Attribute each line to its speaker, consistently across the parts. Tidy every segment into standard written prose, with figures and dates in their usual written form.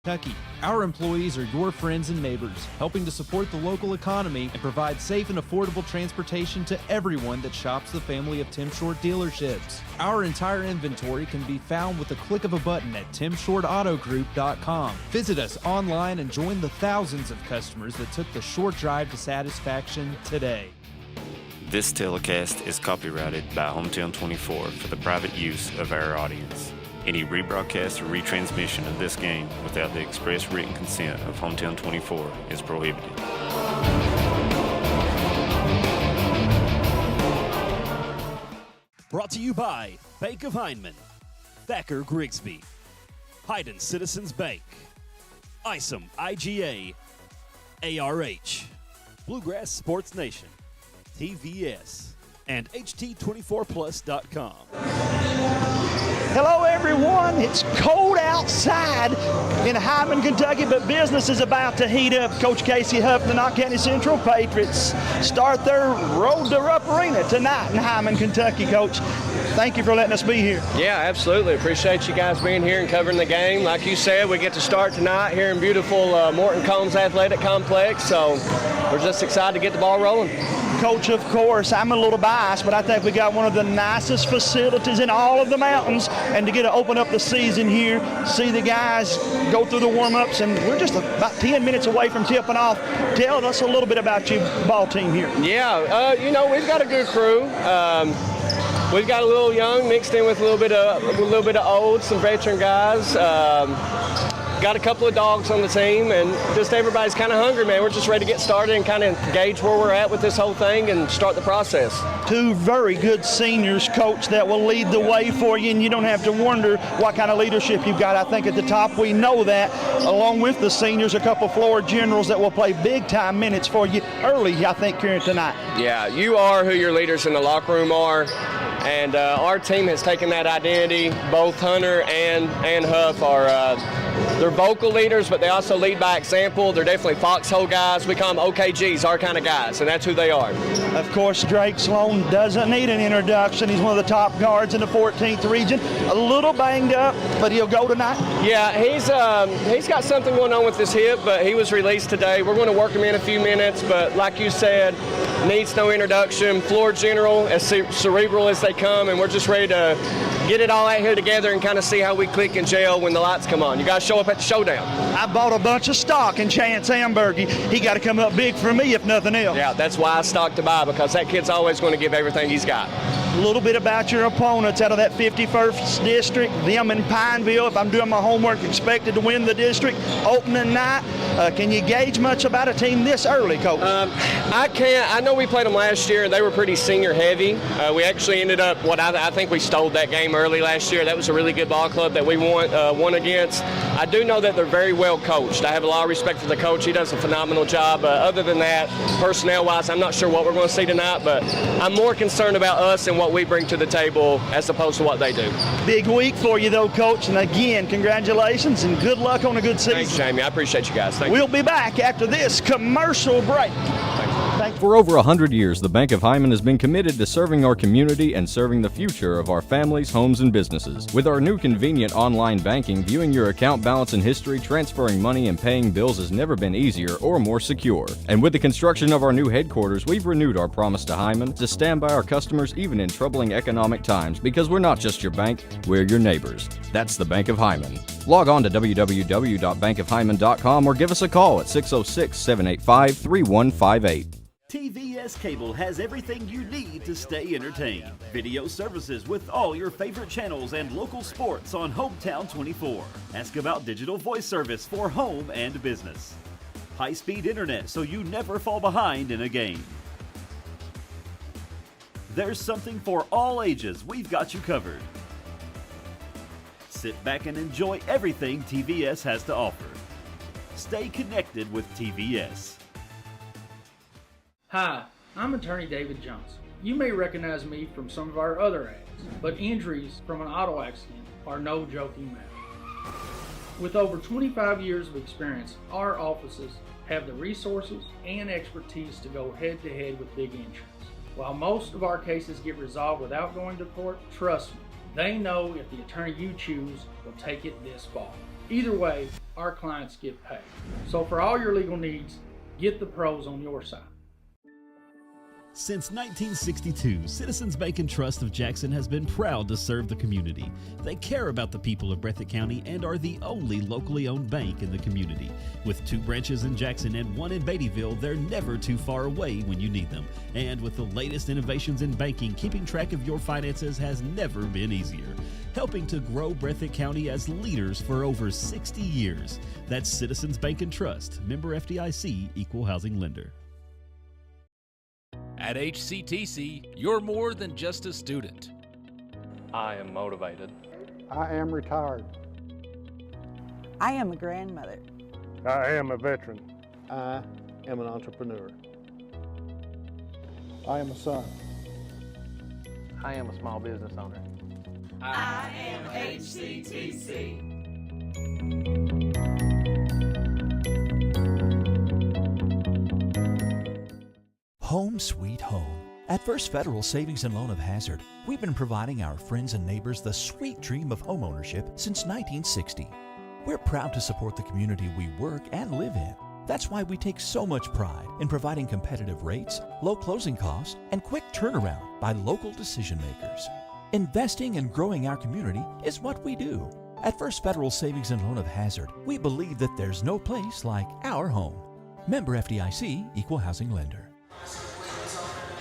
Speaker 1: Kentucky. Our employees are your friends and neighbors, helping to support the local economy and provide safe and affordable transportation to everyone that shops the family of Tim Short dealerships. Our entire inventory can be found with a click of a button at timshortautogroup.com. Visit us online and join the thousands of customers that took the short drive to satisfaction today.
Speaker 2: This telecast is copyrighted by Hometown 24 for the private use of our audience. Any rebroadcast or retransmission of this game without the express written consent of Hometown 24 is prohibited.
Speaker 3: Brought to you by Bank of Hindman, Thacker Grigsby, Hayden Citizens Bank, ISOM IGA, ARH, Bluegrass Sports Nation, TVS, and HT24plus.com.
Speaker 4: Hello, everyone. It's cold outside in Hyman, Kentucky, but business is about to heat up. Coach Casey Huff, the Knott County Central Patriots, start their road to Rupp Arena tonight in Hyman, Kentucky. Coach, thank you for letting us be here.
Speaker 5: Yeah, absolutely. Appreciate you guys being here and covering the game. Like you said, we get to start tonight here in beautiful Morton Combs Athletic Complex, so we're just excited to get the ball rolling.
Speaker 4: Coach, of course, I'm a little biased, but I think we got one of the nicest facilities in all of the mountains, and to get to open up the season here, see the guys go through the warm-ups, and we're just about 10 minutes away from tipping off. Tell us a little bit about your ball team here.
Speaker 5: Yeah, we've got a good crew. We've got a little young mixed in with a little bit of old, some veteran guys. Got a couple of dogs on the team, and just everybody's kind of hungry, man. We're just ready to get started and kind of gauge where we're at with this whole thing and start the process.
Speaker 4: Two very good seniors, Coach, that will lead the way for you, and you don't have to wonder what kind of leadership you've got. I think at the top we know that. Along with the seniors, a couple floor generals that will play big-time minutes for you early, I think, here tonight.
Speaker 5: Yeah, you are who your leaders in the locker room are. And our team has taken that identity. Both Hunter and Huff are they're vocal leaders, but they also lead by example. They're definitely foxhole guys. We call them OKGs, our kind of guys, and that's who they are.
Speaker 4: Of course, Drake Sloan doesn't need an introduction. He's one of the top guards in the 14th region. A little banged up, but he'll go tonight.
Speaker 5: Yeah, he's got something going on with his hip, but he was released today. We're going to work him in a few minutes, but like you said, needs no introduction. Floor general, as cerebral as they come, and we're just ready to get it all out here together and kind of see how we click and gel when the lights come on. You guys show up at the showdown.
Speaker 4: I bought a bunch of stock in Chance Hamburg. He got to come up big for me, if nothing else.
Speaker 5: Yeah, that's why I stocked to buy, because that kid's always going to give everything he's got.
Speaker 4: A little bit about your opponents out of that 51st district, them in Pineville. If I'm doing my homework, expected to win the district opening night. Can you gauge much about a team this early, Coach?
Speaker 5: I can't. I know we played them last year, and they were pretty senior heavy. We actually ended up, I think we stole that game early last year. That was a really good ball club that we won against. I do know that they're very well coached. I have a lot of respect for the coach. He does a phenomenal job. Other than that, personnel-wise, I'm not sure what we're going to see tonight, but I'm more concerned about us and what we bring to the table as opposed to what they do.
Speaker 4: Big week for you, though, Coach. And again, congratulations and good luck on a good season.
Speaker 5: Thanks, Jamie. I appreciate you guys. Thank
Speaker 4: We'll be back after this commercial break.
Speaker 6: For over 100 years, the Bank of Hyman has been committed to serving our community and serving the future of our families, homes, and businesses. With our new convenient online banking, viewing your account balance and history, transferring money, and paying bills has never been easier or more secure. And with the construction of our new headquarters, we've renewed our promise to Hyman to stand by our customers even in troubling economic times, because we're not just your bank, we're your neighbors. That's the Bank of Hyman. Log on to www.bankofhyman.com or give us a call at 606-785-3158.
Speaker 3: TVS Cable has everything you need to stay entertained. Video services with all your favorite channels and local sports on Hometown 24. Ask about digital voice service for home and business. High-speed internet so you never fall behind in a game. There's something for all ages. We've got you covered. Sit back and enjoy everything TVS has to offer. Stay connected with TVS.
Speaker 7: Hi, I'm attorney David Johnson. You may recognize me from some of our other ads, but injuries from an auto accident are no joking matter. With over 25 years of experience, our offices have the resources and expertise to go head-to-head with big insurance. While most of our cases get resolved without going to court, trust me, they know if the attorney you choose will take it this far. Either way, our clients get paid. So for all your legal needs, get the pros on your side.
Speaker 3: Since 1962, Citizens Bank and Trust of Jackson has been proud to serve the community. They care about the people of Breathitt County and are the only locally owned bank in the community. With 2 branches in Jackson and 1 in Beattyville, they're never too far away when you need them. And with the latest innovations in banking, keeping track of your finances has never been easier. Helping to grow Breathitt County as leaders for over 60 years. That's Citizens Bank and Trust, member FDIC, equal housing lender.
Speaker 8: At HCTC, you're more than just a student.
Speaker 5: I am motivated.
Speaker 9: I am retired.
Speaker 10: I am a grandmother.
Speaker 9: I am a veteran.
Speaker 11: I am an entrepreneur.
Speaker 9: I am a son.
Speaker 11: I am a small business owner.
Speaker 12: I am HCTC.
Speaker 13: Home sweet home. At First Federal Savings and Loan of Hazard, we've been providing our friends and neighbors the sweet dream of homeownership since 1960. We're proud to support the community we work and live in. That's why we take so much pride in providing competitive rates, low closing costs, and quick turnaround by local decision makers. Investing and growing our community is what we do. At First Federal Savings and Loan of Hazard, we believe that there's no place like our home. Member FDIC, equal housing lender.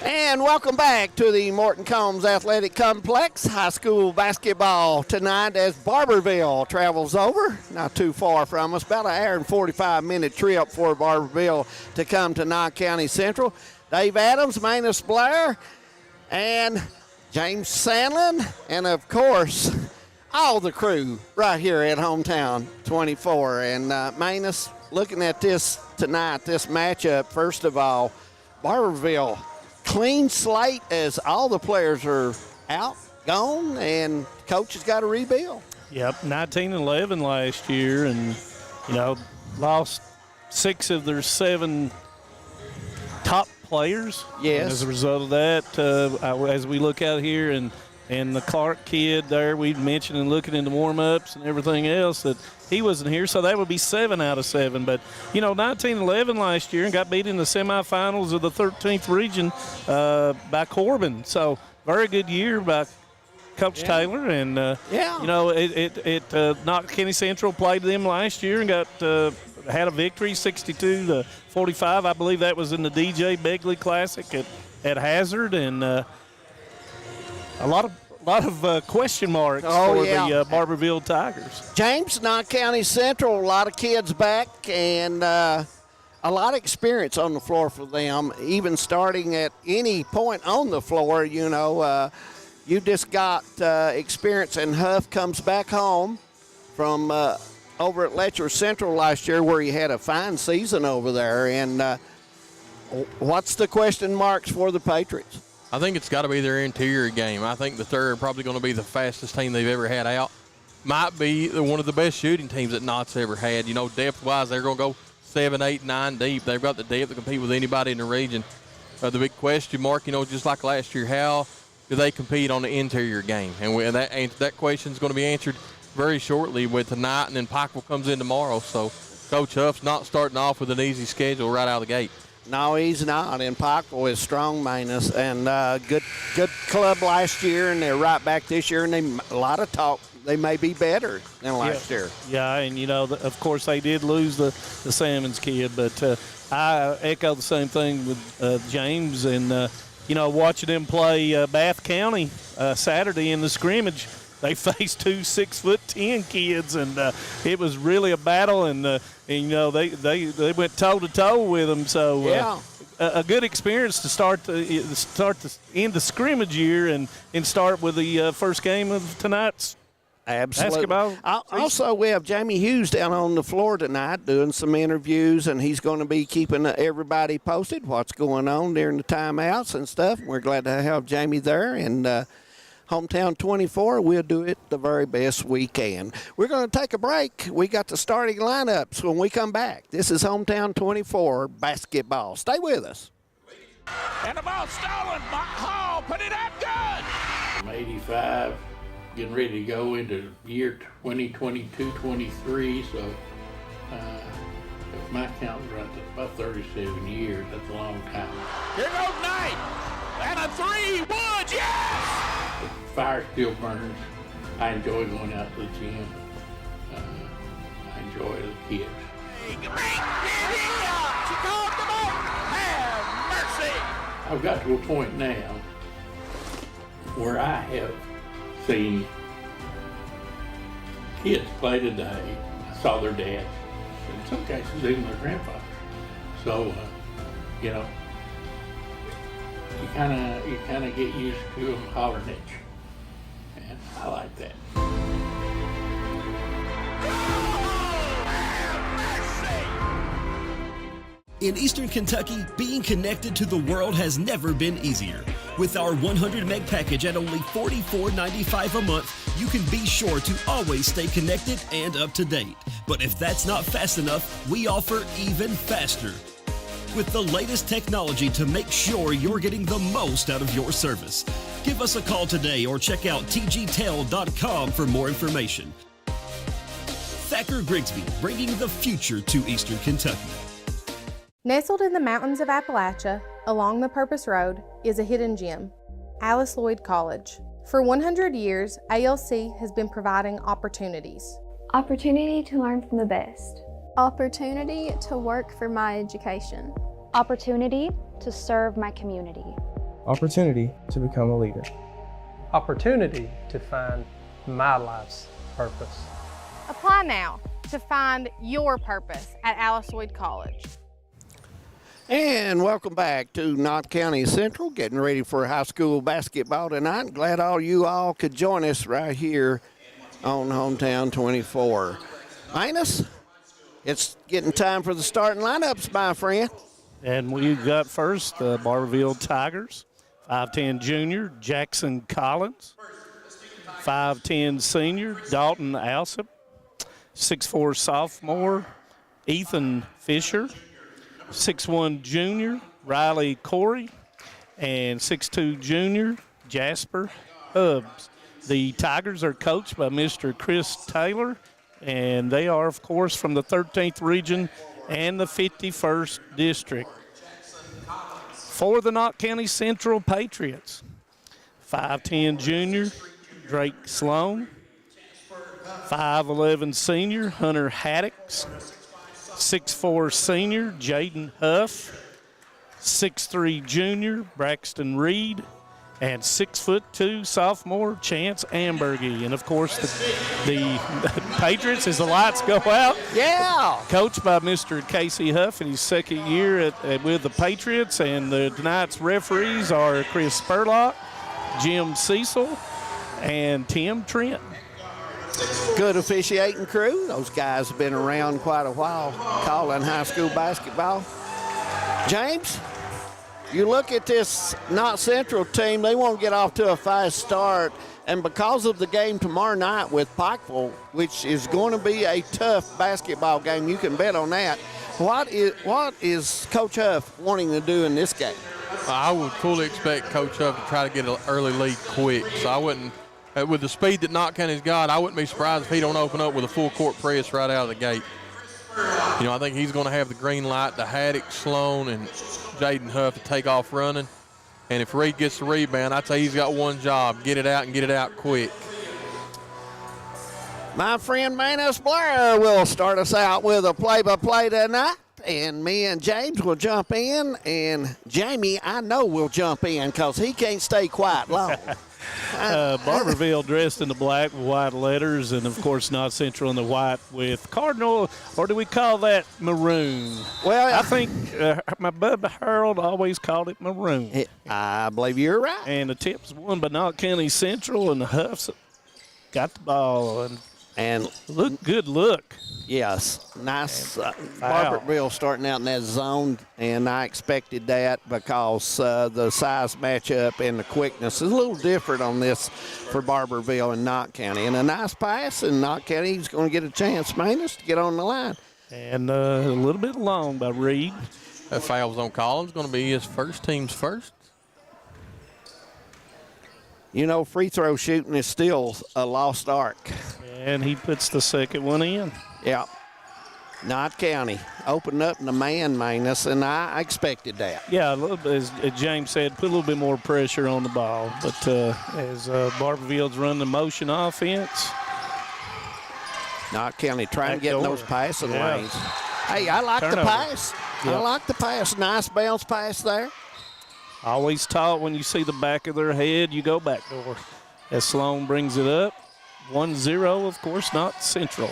Speaker 11: And welcome back to the Morton Combs Athletic Complex. High school basketball tonight as Barbourville travels over. Not too far from us, about an hour and 45-minute trip for Barbourville to come to Knott County Central. Dave Adams, Manus Blair, and James Sandlin, and of course, all the crew right here at Hometown 24. And Manus, looking at this tonight, this matchup, first of all, Barbourville, clean slate as all the players are out, gone, and coach has got to rebuild.
Speaker 14: Yep, 19-11 last year, and, lost 6 of their 7 top players.
Speaker 11: Yes.
Speaker 14: And as a result of that, as we look out here, and the Clark kid there, we mentioned and looking into warm-ups and everything else, that he wasn't here, so that would be 7 out of 7. But, 19-11 last year and got beat in the semifinals of the 13th region by Corbin. So, very good year by Coach Taylor. And, Knott County Central played them last year and had a victory, 62-45. I believe that was in the DJ Begley Classic at Hazard. And a lot of question marks for the Barbourville Tigers.
Speaker 11: James, Knott County Central, a lot of kids back and a lot of experience on the floor for them, even starting at any point on the floor. You just got experience, and Huff comes back home from over at Letcher Central last year where he had a fine season over there. And what's the question marks for the Patriots?
Speaker 15: I think it's got to be their interior game. I think that they're probably going to be the fastest team they've ever had out. Might be one of the best shooting teams that Knott's ever had. Depth-wise, they're going to go 7, 8, 9 deep. They've got the depth to compete with anybody in the region. The big question mark, just like last year, how do they compete on the interior game? And that question is going to be answered very shortly with tonight, and then Pikeville comes in tomorrow. So Coach Huff's not starting off with an easy schedule right out of the gate.
Speaker 11: No, he's not. And Pikeville is strong, Manus, and good club last year, and they're right back this year. And a lot of talk they may be better than last year.
Speaker 14: Yeah, and of course they did lose the Salmons kid, but I echo the same thing with James, and watching them play Bath County Saturday in the scrimmage. They faced 2 6'10" kids, and it was really a battle. And they went toe to toe with them. So a good experience to start the end of scrimmage year and start with the first game of tonight's basketball.
Speaker 11: Also, we have Jamie Hughes down on the floor tonight doing some interviews, and he's going to be keeping everybody posted what's going on during the timeouts and stuff. We're glad to have Jamie there, and Hometown 24, we'll do it the very best we can. We're going to take a break. We got the starting lineups when we come back. This is Hometown 24 basketball. Stay with us.
Speaker 12: And the ball stolen by Hall. Put it up good.
Speaker 16: I'm 85, getting ready to go into year 2022-23, so If my count's right, that's about 37 years. That's a long time.
Speaker 12: Here goes Knight. And a 3 wood, yes!
Speaker 16: The fire still burns. I enjoy going out to the gym. I enjoy it as a kid.
Speaker 12: She called them out. Have mercy.
Speaker 16: I've got to a point now where I have seen kids play today. I saw their dads, in some cases even their grandfathers. So, you know, you kind of get used to them hollering at you, and I like that.
Speaker 17: In Eastern Kentucky, being connected to the world has never been easier. With our 100 meg package at only $44.95 a month, you can be sure to always stay connected and up to date. But if that's not fast enough, we offer even faster, with the layest technology to make sure you're getting the most out of your service. Give us a call today or check out tgtel.com for more information. Thacker Grigsby, bringing the future to Eastern Kentucky.
Speaker 18: Nestled in the mountains of Appalachia, along the Purpose Road, is a hidden gem, Alice Lloyd College. For 100 years, ALC has been providing opportunities.
Speaker 19: Opportunity to learn from the best. Opportunity to work for my education.
Speaker 20: Opportunity to serve my community.
Speaker 21: Opportunity to become a leader.
Speaker 22: Opportunity to find my life's purpose.
Speaker 18: Apply now to find your purpose at Alice Lloyd College.
Speaker 11: And welcome back to Knott County Central, getting ready for high school basketball tonight. Glad you all could join us right here on Hometown 24. Linus, it's getting time for the starting lineups, my friend.
Speaker 14: And we've got first the Barbourville Tigers, 5'10 junior, Jackson Collins, 5'10 senior, Dalton Alsop, 6'4 sophomore, Ethan Fisher, 6'1 junior, Riley Corey, and 6'2 junior, Jasper Hubbs. The Tigers are coached by Mr. Chris Taylor, and they are, of course, from the 13th region and the 51st district. For the Knott County Central Patriots, 5'10 junior, Drake Sloan, 5'11 senior, Hunter Haddix, 6'4 senior, Jaden Huff, 6'3 junior, Braxton Reed, and 6'2 sophomore, Chance Ambergy. And, of course, the Patriots, as the lights go out, coached by Mr. Casey Huff in his second year with the Patriots. And tonight's referees are Chris Spurlock, Jim Cecil, and Tim Trent.
Speaker 11: Good officiating crew. Those guys have been around quite a while calling high school basketball. James, you look at this Knott Central team, they won't get off to a fast start. And because of the game tomorrow night with Pikeville, which is going to be a tough basketball game, you can bet on that. What is Coach Huff wanting to do in this game?
Speaker 15: I would fully expect Coach Huff to try to get an early lead quick. So I wouldn't, with the speed that Knott County's got, I wouldn't be surprised if he don't open up with a full court press right out of the gate. You know, I think he's going to have the green light to Haddock, Sloan, and Jaden Huff to take off running. And if Reed gets the rebound, I'd say he's got one job, get it out and get it out quick.
Speaker 11: My friend Manus Blair will start us out with a play-by-play tonight. And me and James will jump in. And Jamie, I know, will jump in because he can't stay quiet long.
Speaker 14: Barbourville dressed in the black with white letters, and of course Knott Central in the white with cardinal, or do we call that maroon?
Speaker 11: Well,
Speaker 14: I think my Bubba Harold always called it maroon.
Speaker 11: I believe you're right.
Speaker 14: And the tip's won by Knott County Central, and the Huffs got the ball and good look.
Speaker 11: Yes, nice. Barbourville starting out in that zone, and I expected that because the size matchup and the quickness is a little different on this for Barbourville and Knott County. And a nice pass, and Knott County is going to get a chance, Manus, to get on the line.
Speaker 14: And a little bit long by Reed.
Speaker 15: That foul's on Collins, going to be his team's first.
Speaker 11: You know, free throw shooting is still a lost art.
Speaker 14: And he puts the second one in.
Speaker 11: Yeah. Knott County opened up in the man minus, and I expected that.
Speaker 14: Yeah, a little bit, as James said, put a little bit more pressure on the ball. But as Barbourville's running the motion offense.
Speaker 11: Knott County trying to get in those passing lanes. Hey, I like
Speaker 14: Turnover.
Speaker 11: the pass.
Speaker 14: Yep.
Speaker 11: I like the pass. Nice bounce pass there.
Speaker 14: Always taught when you see the back of their head, you go back door. As Sloan brings it up, 1-0, of course, Knott Central.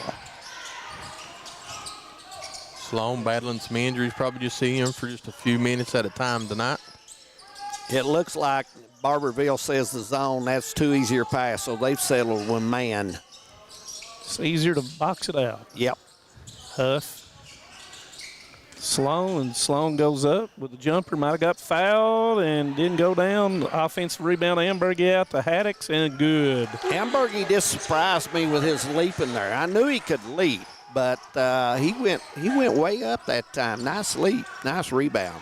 Speaker 15: Sloan battling some injuries, probably just seeing him for just a few minutes at a time tonight.
Speaker 11: It looks like Barbourville says the zone, that's too easier pass, so they've settled with man.
Speaker 14: It's easier to box it out.
Speaker 11: Yep.
Speaker 14: Huff. Sloan goes up with the jumper. Might have got fouled and didn't go down. Offensive rebound, Ambergy out to Haddix, and good.
Speaker 11: Ambergy just surprised me with his leaping there. I knew he could leap, but he went way up that time. Nice leap, nice rebound.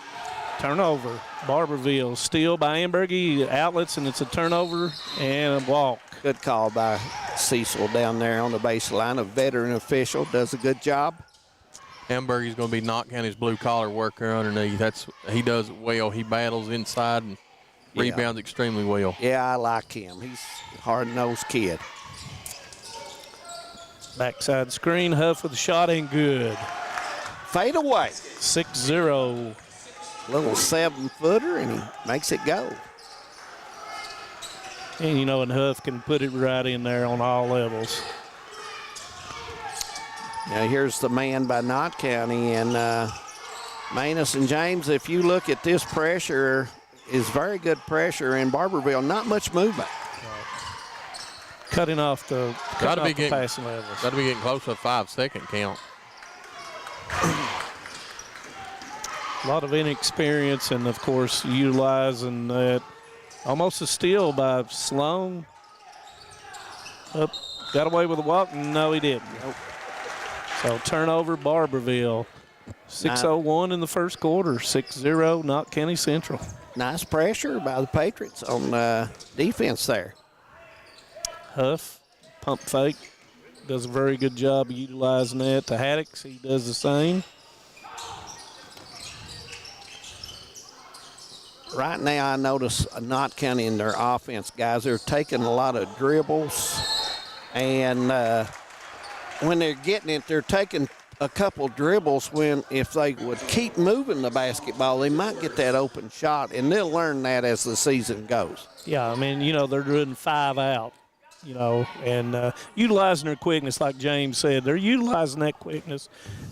Speaker 14: Turnover, Barbourville. Steal by Ambergy, outlets, and it's a turnover and a walk.
Speaker 11: Good call by Cecil down there on the baseline. A veteran official, does a good job.
Speaker 15: Ambergy's going to be Knott County's blue-collar worker underneath. He does it well. He battles inside and rebounds extremely well.
Speaker 11: Yeah, I like him. He's a hard-nosed kid.
Speaker 14: Backside screen, Huff with a shot and good.
Speaker 11: Fade away.
Speaker 14: 6-0.
Speaker 11: Little 7-footer, and he makes it go.
Speaker 14: And, and Huff can put it right in there on all levels.
Speaker 11: Now here's the man by Knott County, and Manus and James, if you look at this pressure, is very good pressure in Barbourville. Not much movement.
Speaker 14: Cutting off the passing levels.
Speaker 15: Got to be getting close to a 5-second count.
Speaker 14: A lot of inexperience, and of course utilizing that. Almost a steal by Sloan. Up, got away with a walk. No, he didn't. Nope. So turnover, Barbourville. 6:01 in the first quarter. 6-0, Knott County Central.
Speaker 11: Nice pressure by the Patriots on defense there.
Speaker 14: Huff, pump fake, does a very good job of utilizing that. To Haddix, he does the same.
Speaker 11: Right now, I notice Knott County in their offense, guys, they're taking a lot of dribbles, and when they're getting it, they're taking a couple dribbles if they would keep moving the basketball, they might get that open shot, and they'll learn that as the season goes.
Speaker 14: Yeah, I mean, they're doing 5 out, and utilizing their quickness, like James said. They're utilizing that quickness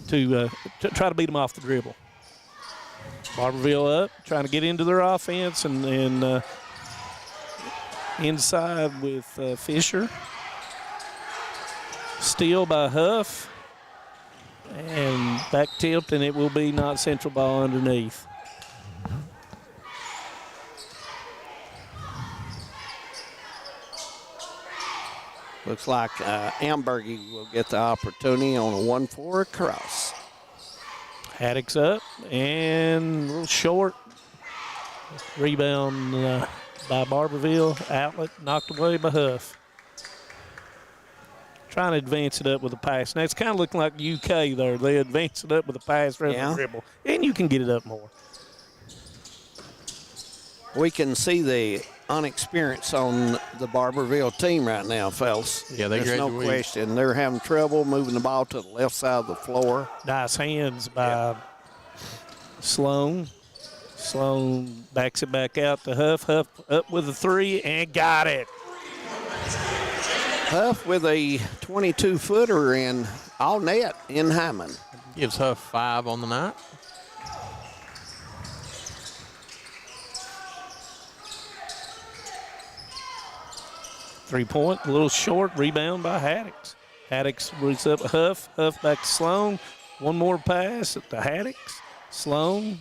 Speaker 14: to try to beat them off the dribble. Barbourville up, trying to get into their offense, and inside with Fisher. Steal by Huff, and back tipped, and it will be Knott Central ball underneath.
Speaker 11: Looks like Ambergy will get the opportunity on a 1-4 cross.
Speaker 14: Haddix up, and a little short. Rebound by Barbourville. Outlet knocked away by Huff. Trying to advance it up with a pass. Now, it's kind of looking like UK there. They advance it up with a pass rather than dribble. And you can get it up more.
Speaker 11: We can see the unexperience on the Barbourville team right now, fellas.
Speaker 15: Yeah,
Speaker 11: there's no question. They're having trouble moving the ball to the left side of the floor.
Speaker 14: Nice hands by Sloan. Sloan backs it back out to Huff. Huff up with a 3 and got it.
Speaker 11: Huff with a 22-footer and all net in Hyman.
Speaker 15: Gives Huff 5 on the night.
Speaker 14: Three-point, a little short, rebound by Haddix. Haddix brings up Huff. Huff back to Sloan. One more pass at the Haddix. Sloan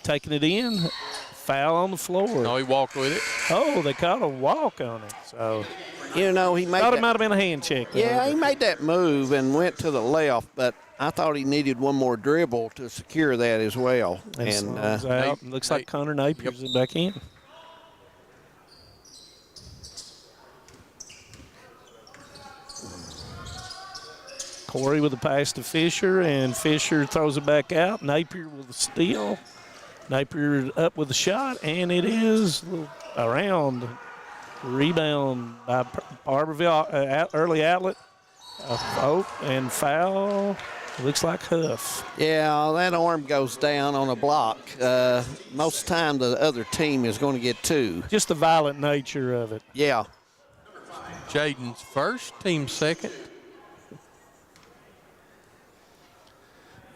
Speaker 14: taking it in. Foul on the floor.
Speaker 15: No, he walked with it.
Speaker 14: Oh, they caught a walk on it. So,
Speaker 11: he made
Speaker 14: thought it might have been a hand check.
Speaker 11: Yeah, he made that move and went to the left, but I thought he needed one more dribble to secure that as well.
Speaker 14: And out. Looks like Connor Napier's back in. Corey with the pass to Fisher, and Fisher throws it back out. Napier with the steal. Napier up with the shot, and it is around. Rebound by Barbourville, early outlet. And foul. Looks like Huff.
Speaker 11: Yeah, that arm goes down on a block. Most of the time, the other team is going to get 2.
Speaker 14: Just the violent nature of it.
Speaker 11: Yeah.
Speaker 15: Jaden's first, team second.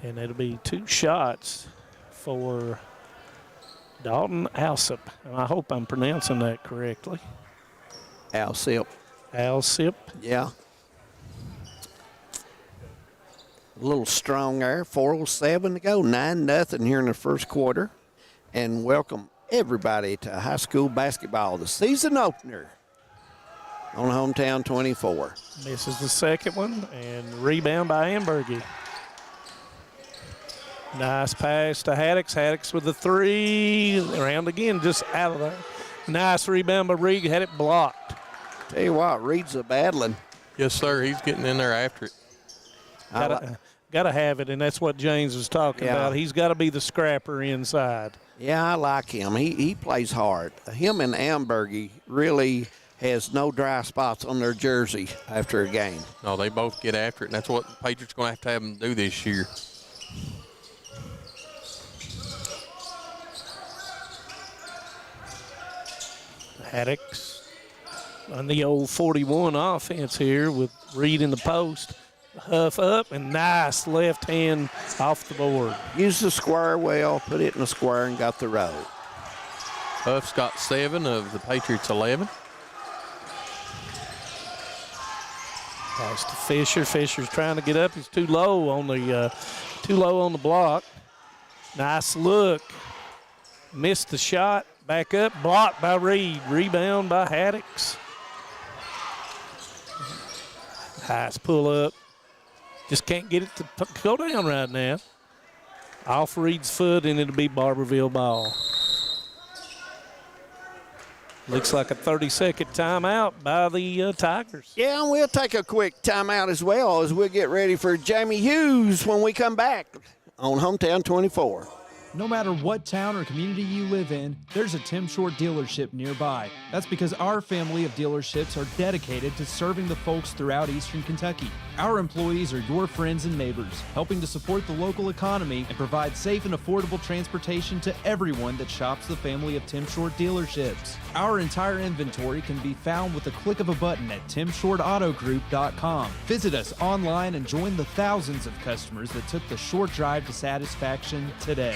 Speaker 14: And it'll be 2 shots for Dalton Alsip. And I hope I'm pronouncing that correctly.
Speaker 11: Alsip.
Speaker 14: Alsip.
Speaker 11: Yeah. A little strong there. 4:07 to go. 9-0 here in the first quarter. And welcome everybody to high school basketball, the season opener on Hometown 24.
Speaker 14: Misses the second one, and rebound by Ambergy. Nice pass to Haddix. Haddix with the 3. Around again, just out of there. Nice rebound by Reed. Had it blocked.
Speaker 11: Tell you what, Reed's a battling.
Speaker 15: Yes, sir. He's getting in there after it.
Speaker 14: Got to have it, and that's what James was talking about. He's got to be the scrapper inside.
Speaker 11: Yeah, I like him. He plays hard. Him and Ambergy really has no dry spots on their jersey after a game.
Speaker 15: No, they both get after it, and that's what the Patriots going to have them do this year.
Speaker 14: Haddix on the old 41 offense here with Reed in the post. Huff up, and nice left hand off the board.
Speaker 11: Used the square well, put it in the square, and got the road.
Speaker 15: Huff's got 7 of the Patriots' 11.
Speaker 14: Pass to Fisher. Fisher's trying to get up. He's too low on the block. Nice look. Missed the shot. Back up. Blocked by Reed. Rebound by Haddix. Nice pull up. Just can't get it to go down right now. Off Reed's foot, and it'll be Barbourville ball. Looks like a 30-second timeout by the Tigers.
Speaker 11: Yeah, and we'll take a quick timeout as well as we'll get ready for Jamie Hughes when we come back on Hometown 24.
Speaker 1: No matter what town or community you live in, there's a Tim Short dealership nearby. That's because our family of dealerships are dedicated to serving the folks throughout Eastern Kentucky. Our employees are your friends and neighbors, helping to support the local economy and provide safe and affordable transportation to everyone that shops the family of Tim Short dealerships. Our entire inventory can be found with the click of a button at timshortautogroup.com. Visit us online and join the thousands of customers that took the short drive to satisfaction today.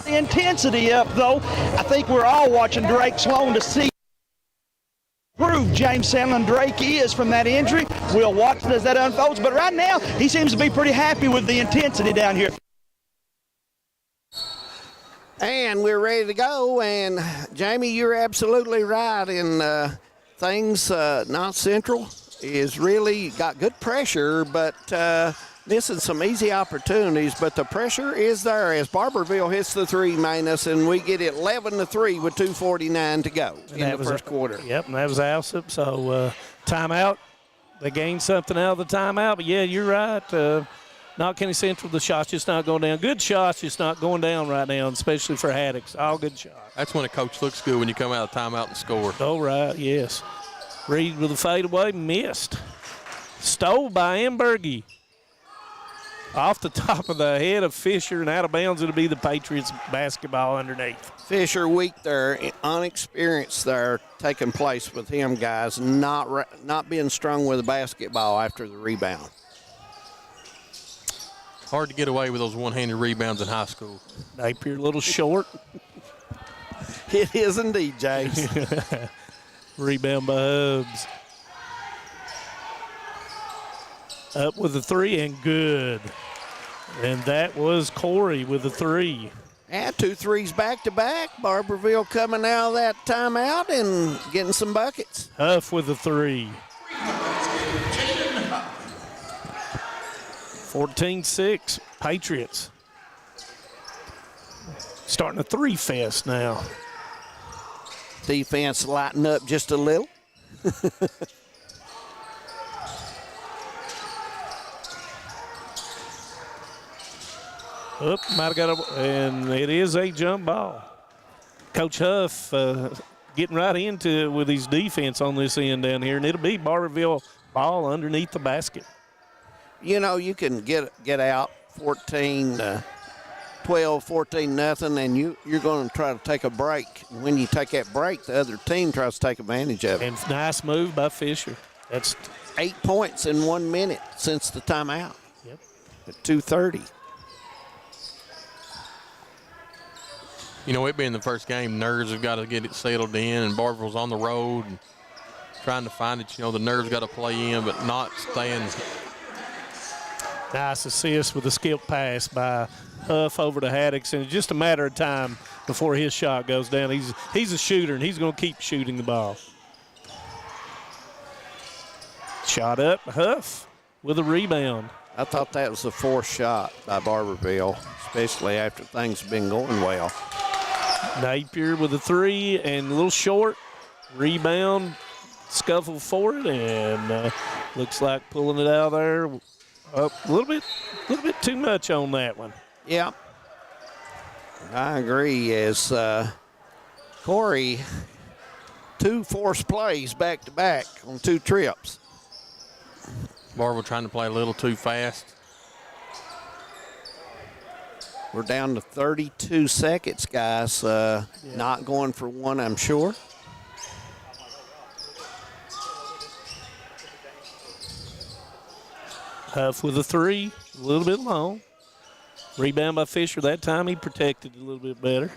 Speaker 4: The intensity up, though. I think we're all watching Drake Sloan to see prove James Sandlin Drake is from that injury. We'll watch as that unfolds, but right now he seems to be pretty happy with the intensity down here.
Speaker 11: And we're ready to go, and Jamie, you're absolutely right in things. North Central is really got good pressure, but missing some easy opportunities, but the pressure is there as Barbourville hits the 3 minus, and we get it 11-3 with 2:49 to go in the first quarter.
Speaker 14: Yep, and that was Alsip. So timeout. They gained something out of the timeout, but yeah, you're right. Not County Central, the shot's just not going down. Good shots, just not going down right now, especially for Haddix. All good shots.
Speaker 15: That's when a coach looks good, when you come out of timeout and score.
Speaker 14: Oh, right, yes. Reed with a fadeaway, missed. Stole by Ambergy. Off the top of the head of Fisher and out of bounds, it'll be the Patriots basketball underneath.
Speaker 11: Fisher weak there, unexperienced there taking place with him, guys. Not being strung with the basketball after the rebound.
Speaker 15: Hard to get away with those one-handed rebounds in high school.
Speaker 14: Napier a little short.
Speaker 11: It is indeed, James.
Speaker 14: Rebound by Hubbs. Up with the 3 and good. And that was Corey with the 3.
Speaker 11: And 2 threes back-to-back. Barbourville coming out of that timeout and getting some buckets.
Speaker 14: Huff with the 3. 14-6, Patriots. Starting a 3 fest now.
Speaker 11: Defense lighten up just a little.
Speaker 14: Might have got and it is a jump ball. Coach Huff getting right into it with his defense on this end down here, and it'll be Barbourville ball underneath the basket.
Speaker 11: You know, you can get out 12, 14 nothing, and you're going to try to take a break. When you take that break, the other team tries to take advantage of it.
Speaker 14: And nice move by Fisher. That's
Speaker 11: 8 points in 1 minute since the timeout.
Speaker 14: Yep.
Speaker 11: At 2:30.
Speaker 15: You know, it being the first game, Nerds have got to get it settled in, and Barbourville's on the road and trying to find it. You know, the Nerds got to play in, but not staying.
Speaker 14: Nice assist with a skip pass by Huff over to Haddix, and it's just a matter of time before his shot goes down. He's a shooter, and he's going to keep shooting the ball. Shot up, Huff with a rebound.
Speaker 11: I thought that was the fourth shot by Barbourville, especially after things have been going well.
Speaker 14: Napier with a three and a little short. Rebound, scuffle for it, and looks like pulling it out there. Up a little bit too much on that one.
Speaker 11: Yeah, I agree. As Corey, 2 forced plays back to back on 2 trips.
Speaker 15: Barbourville trying to play a little too fast.
Speaker 11: We're down to 32 seconds, guys. Not going for one, I'm sure.
Speaker 14: Huff with a three, a little bit long. Rebound by Fisher. That time he protected it a little bit better.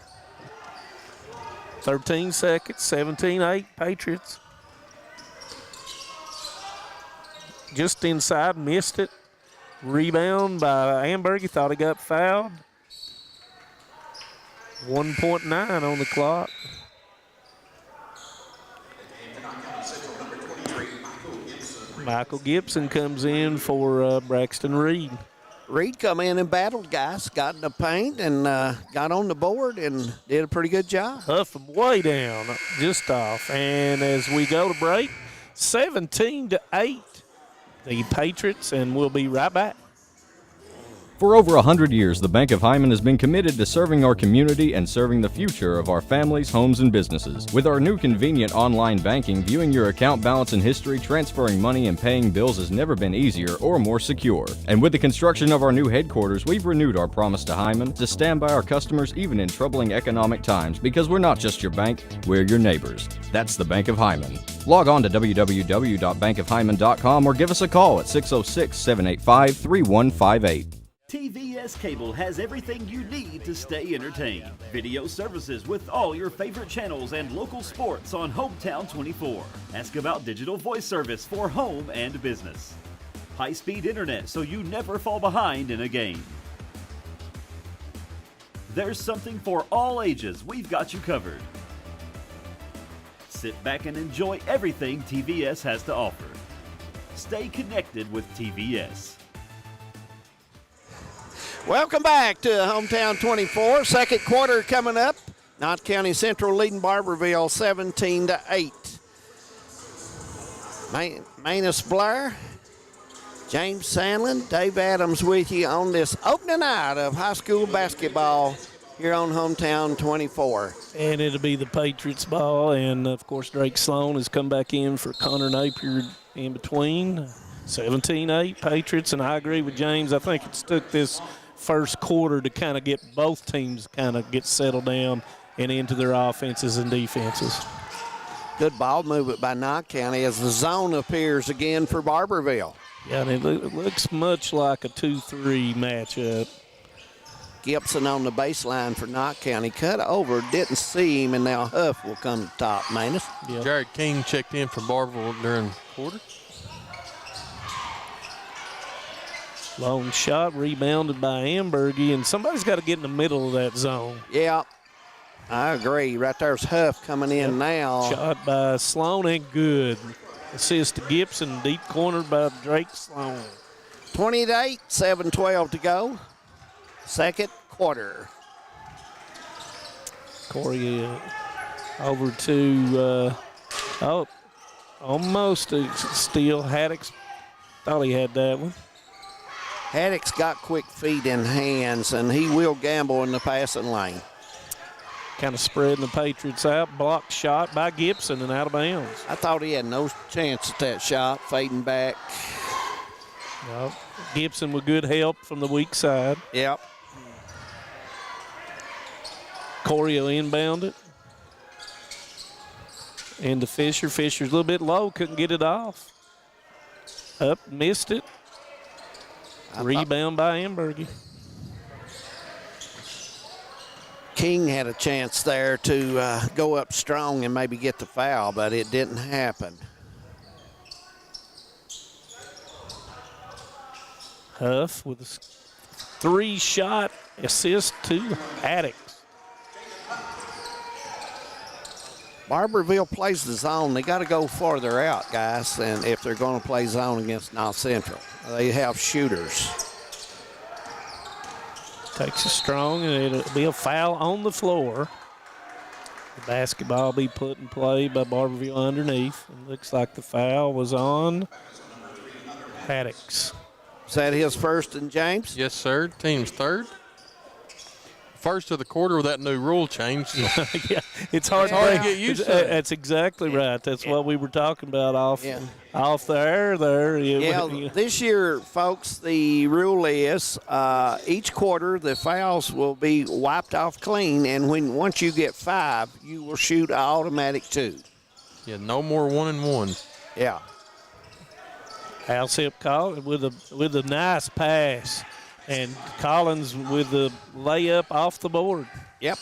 Speaker 14: 13 seconds, 17-8, Patriots. Just inside, missed it. Rebound by Amberg. He thought he got fouled. 1.9 on the clock. Michael Gibson comes in for Braxton Reed.
Speaker 11: Reed come in and battled, guys. Got in the paint and got on the board and did a pretty good job.
Speaker 14: Huff him way down, just off. And as we go to break, 17-8, the Patriots, and we'll be right back.
Speaker 2: For over 100 years, the Bank of Hyman has been committed to serving our community and serving the future of our families, homes, and businesses. With our new convenient online banking, viewing your account balance and history, transferring money, and paying bills has never been easier or more secure. And with the construction of our new headquarters, we've renewed our promise to Hyman to stand by our customers even in troubling economic times, because we're not just your bank, we're your neighbors. That's the Bank of Hyman. Log on to www.bankofhyman.com or give us a call at 606-785-3158.
Speaker 3: TVS Cable has everything you need to stay entertained. Video services with all your favorite channels and local sports on Hometown 24. Ask about digital voice service for home and business. High-speed internet so you never fall behind in a game. There's something for all ages. We've got you covered. Sit back and enjoy everything TVS has to offer. Stay connected with TVS.
Speaker 11: Welcome back to Hometown 24. Second quarter coming up. Knott County Central leading Barbourville 17-8. Manus Blair, James Sandlin, Dave Adams with you on this opening night of high school basketball here on Hometown 24.
Speaker 14: And it'll be the Patriots ball, and of course Drake Sloan has come back in for Connor Napier in between. 17-8 Patriots, and I agree with James. I think it's took this first quarter to kind of get both teams kind of get settled down and into their offenses and defenses.
Speaker 11: Good ball movement by Knott County as the zone appears again for Barbourville.
Speaker 14: Yeah, and it looks much like a 2-3 matchup.
Speaker 11: Gibson on the baseline for Knott County. Cut over, didn't see him, and now Huff will come to top, Manus.
Speaker 15: Yep. Jared King checked in for Barbourville during the quarter.
Speaker 14: Long shot, rebounded by Ambergy, and somebody's got to get in the middle of that zone.
Speaker 11: Yeah, I agree. Right there's Huff coming in now.
Speaker 14: Shot by Sloan and good. Assist to Gibson, deep corner by Drake Sloan.
Speaker 11: 20-8, 7:12 to go. Second quarter.
Speaker 14: Corey Over to, almost a steal. Haddix thought he had that one.
Speaker 11: Haddix got quick feet and hands, and he will gamble in the passing lane.
Speaker 14: Kind of spreading the Patriots out. Blocked shot by Gibson and out of bounds.
Speaker 11: I thought he had no chance at that shot, fading back.
Speaker 14: Nope. Gibson with good help from the weak side.
Speaker 11: Yep.
Speaker 14: Corey will inbound it. And to Fisher. Fisher's a little bit low, couldn't get it off. Up, missed it. Rebound by Ambergy.
Speaker 11: King had a chance there to go up strong and maybe get the foul, but it didn't happen.
Speaker 14: Huff with a 3-shot assist to Haddix.
Speaker 11: Barbourville plays the zone. They got to go farther out, guys, and if they're going to play zone against North Central. They have shooters.
Speaker 14: Takes it strong, and it'll be a foul on the floor. The basketball will be put in play by Barbourville underneath. It looks like the foul was on Haddix.
Speaker 11: Is that his first and James?
Speaker 15: Yes, sir. Team's third. First of the quarter with that new rule change. So.
Speaker 14: Yeah, it's hard
Speaker 15: to get used to.
Speaker 14: That's exactly right. That's what we were talking about off the air there.
Speaker 11: This year, folks, the rule is each quarter the fouls will be wiped off clean, and once you get 5, you will shoot an automatic 2.
Speaker 15: Yeah, no more 1-and-1.
Speaker 11: Yeah.
Speaker 14: Alsip called with a nice pass. And Collins with the layup off the board.
Speaker 11: Yep.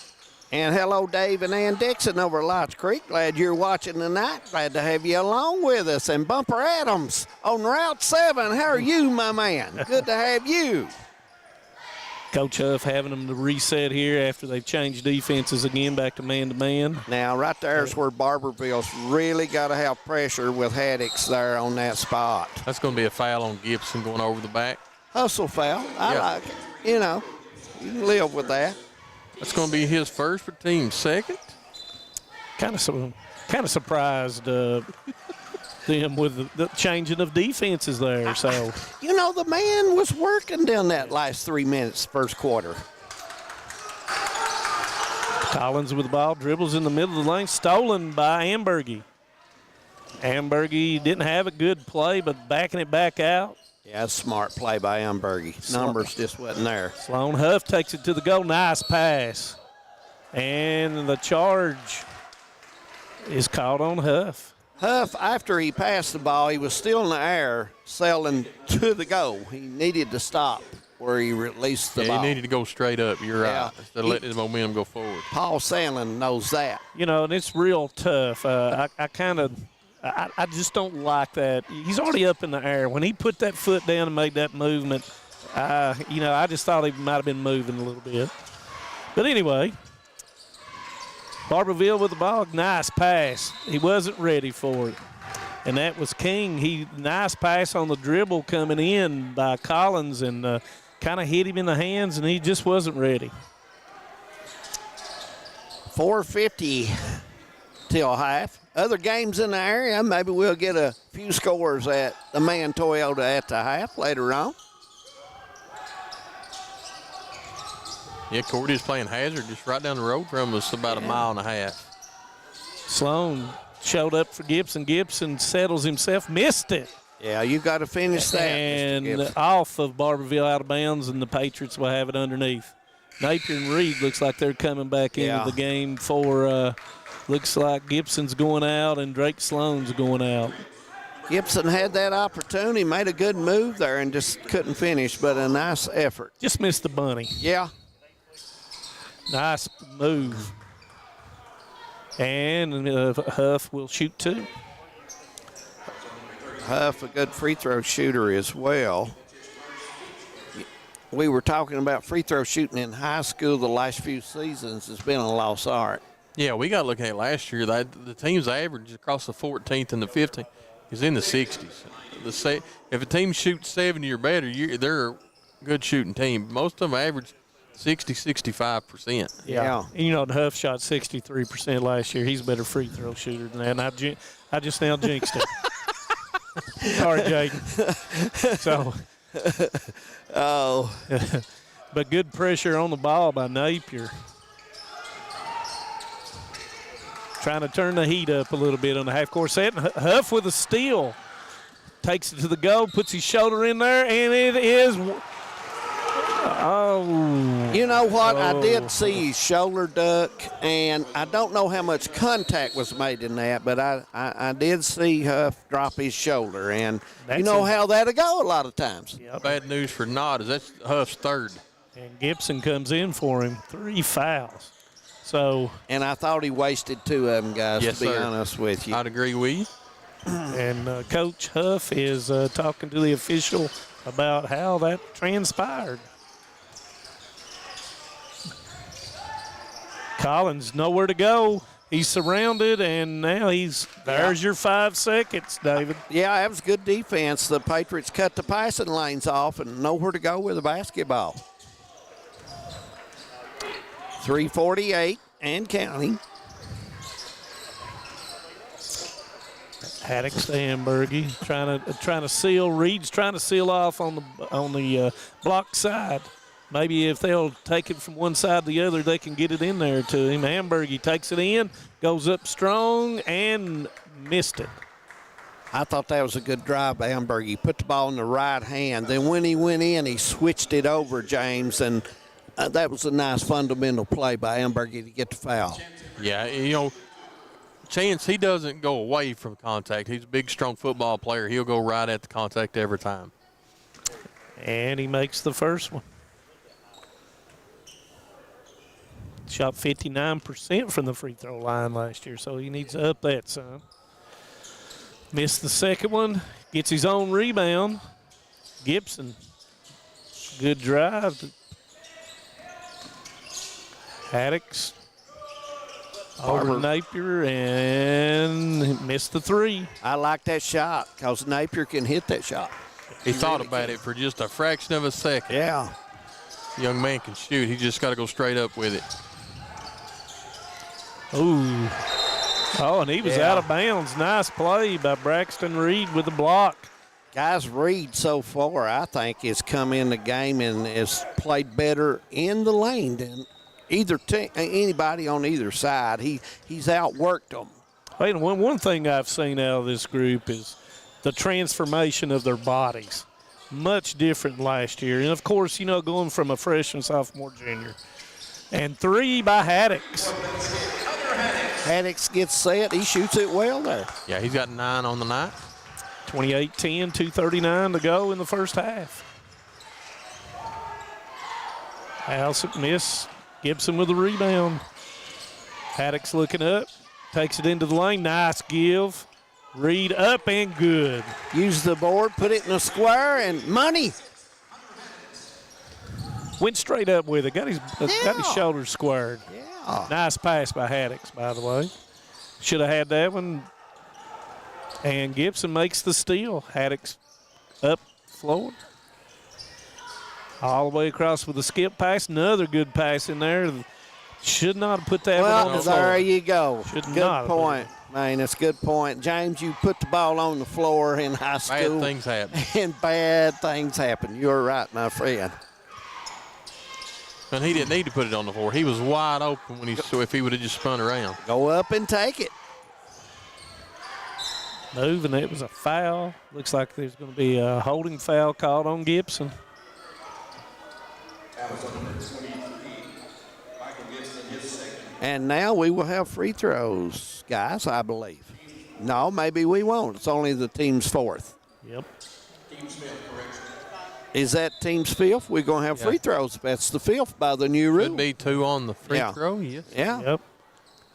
Speaker 11: And hello, Dave and Ann Dixon over at Lights Creek. Glad you're watching tonight. Glad to have you along with us. And Bumper Adams on Route 7. How are you, my man? Good to have you.
Speaker 14: Coach Huff having them to reset here after they've changed defenses again back to man-to-man.
Speaker 11: Now, right there is where Barbourville's really got to have pressure with Haddix there on that spot.
Speaker 15: That's going to be a foul on Gibson going over the back.
Speaker 11: Hustle foul. I like it. You know, you can live with that.
Speaker 15: That's going to be his first, but team's second.
Speaker 14: Kind of surprised them with the changing of defenses there. So
Speaker 11: you know, the man was working down that last 3 minutes, first quarter.
Speaker 14: Collins with the ball, dribbles in the middle of the lane, stolen by Ambergy. Ambergy didn't have a good play, but backing it back out.
Speaker 11: Yeah, that's a smart play by Ambergy. Numbers just wasn't there.
Speaker 14: Sloan Huff takes it to the goal. Nice pass. And the charge is called on Huff.
Speaker 11: Huff, after he passed the ball, he was still in the air, sailing to the goal. He needed to stop where he released the ball.
Speaker 15: He needed to go straight up. You're right. Instead of letting his momentum go forward.
Speaker 11: Paul Sandlin knows that.
Speaker 14: You know, and it's real tough. I just don't like that. He's already up in the air. When he put that foot down and made that movement, I just thought he might have been moving a little bit. But anyway, Barbourville with the ball. Nice pass. He wasn't ready for it. And that was King. Nice pass on the dribble coming in by Collins and kind of hit him in the hands, and he just wasn't ready.
Speaker 11: 4:50 till half. Other games in the area, maybe we'll get a few scores at the Man Toyota at the half later on.
Speaker 15: Yeah, Cordy's playing Hazard just right down the road from us, about a mile and a half.
Speaker 14: Sloan showed up for Gibson. Gibson settles himself, missed it.
Speaker 11: Yeah, you got to finish that.
Speaker 14: And off of Barbourville out of bounds, and the Patriots will have it underneath. Napier and Reed looks like they're coming back into the game for looks like Gibson's going out and Drake Sloan's going out.
Speaker 11: Gibson had that opportunity, made a good move there and just couldn't finish, but a nice effort.
Speaker 14: Just missed the bunny.
Speaker 11: Yeah.
Speaker 14: Nice move. And Huff will shoot 2.
Speaker 11: Huff, a good free throw shooter as well. We were talking about free throw shooting in high school the last few seasons. It's been a lost art.
Speaker 15: Yeah, we got to look at it last year. The team's average across the 14th and the 15th is in the 60s. If a team shoots 70 or better, they're a good shooting team. Most of them average 65%.
Speaker 14: Yeah. And, you know, Huff shot 63% last year. He's a better free throw shooter than that. And I just now jinxed it. Sorry, Jaden. So.
Speaker 11: Oh.
Speaker 14: But good pressure on the ball by Napier. Trying to turn the heat up a little bit on the half-court set. Huff with a steal. Takes it to the goal, puts his shoulder in there, and it is. Oh.
Speaker 11: You know what? I did see his shoulder duck, and I don't know how much contact was made in that, but I did see Huff drop his shoulder, and you know how that'll go a lot of times.
Speaker 15: Yep. Bad news for Knott is that's Huff's third.
Speaker 14: And Gibson comes in for him. 3 fouls. So.
Speaker 11: And I thought he wasted 2 of them, guys,
Speaker 15: yes,
Speaker 11: to be
Speaker 15: sir.
Speaker 11: honest with you.
Speaker 15: I'd agree with you.
Speaker 14: And Coach Huff is talking to the official about how that transpired. Collins nowhere to go. He's surrounded, and now there's your 5 seconds, David.
Speaker 11: Yeah, that was good defense. The Patriots cut the passing lanes off and nowhere to go with the basketball. 3:48 and counting.
Speaker 14: Haddix to Hamburgie, trying to seal. Reed's trying to seal off on the block side. Maybe if they'll take it from one side to the other, they can get it in there to him. Hamburgie takes it in, goes up strong, and missed it.
Speaker 11: I thought that was a good drive by Hamburgie. He put the ball in the right hand. Then when he went in, he switched it over, James, and that was a nice fundamental play by Hamburgie to get the foul.
Speaker 15: Yeah, you know, Chance, he doesn't go away from contact. He's a big, strong football player. He'll go right at the contact every time.
Speaker 14: And he makes the first one. Shot 59% from the free throw line last year, so he needs to up that some. Missed the second one, gets his own rebound. Gibson, good drive. Haddix over Napier and missed the 3.
Speaker 11: I like that shot because Napier can hit that shot.
Speaker 15: He thought about it for just a fraction of a second.
Speaker 11: Yeah.
Speaker 15: Young man can shoot. He just got to go straight up with it.
Speaker 14: Ooh. Oh, and he was out of bounds. Nice play by Braxton Reed with the block.
Speaker 11: Guys, Reed so far, I think, has come in the game and has played better in the lane than anybody on either side. He's outworked them.
Speaker 14: Wait, one thing I've seen out of this group is the transformation of their bodies. Much different than last year. And, of course, you know, going from a freshman, sophomore, junior. And 3 by Haddix.
Speaker 11: Haddix gets set. He shoots it well there.
Speaker 15: Yeah, he's got 9 on the night.
Speaker 14: 28-10, 2:39 to go in the first half. Allison miss. Gibson with the rebound. Haddix looking up. Takes it into the lane. Nice give. Reed up and good.
Speaker 11: Use the board, put it in a square, and money.
Speaker 14: Went straight up with it. Got his shoulders squared.
Speaker 11: Yeah.
Speaker 14: Nice pass by Haddix, by the way. Should have had that one. And Gibson makes the steal. Haddix up, flowing. All the way across with a skip pass. Another good pass in there. Should not have put that one on the floor.
Speaker 11: There you go.
Speaker 14: Good
Speaker 11: point, man. That's a good point. James, you put the ball on the floor in high school.
Speaker 15: Bad things happen.
Speaker 11: And bad things happen. You're right, my friend.
Speaker 15: And he didn't need to put it on the floor. He was wide open if he would have just spun around.
Speaker 11: Go up and take it.
Speaker 14: Move, and it was a foul. Looks like there's going to be a holding foul called on Gibson.
Speaker 11: And now we will have free throws, guys, I believe. No, maybe we won't. It's only the team's 4th.
Speaker 14: Yep.
Speaker 11: Is that team's 5th? We're going to have free throws. That's the 5th by the new rule.
Speaker 15: Could be 2 on the free throw, yes.
Speaker 11: Yeah.
Speaker 14: Yep.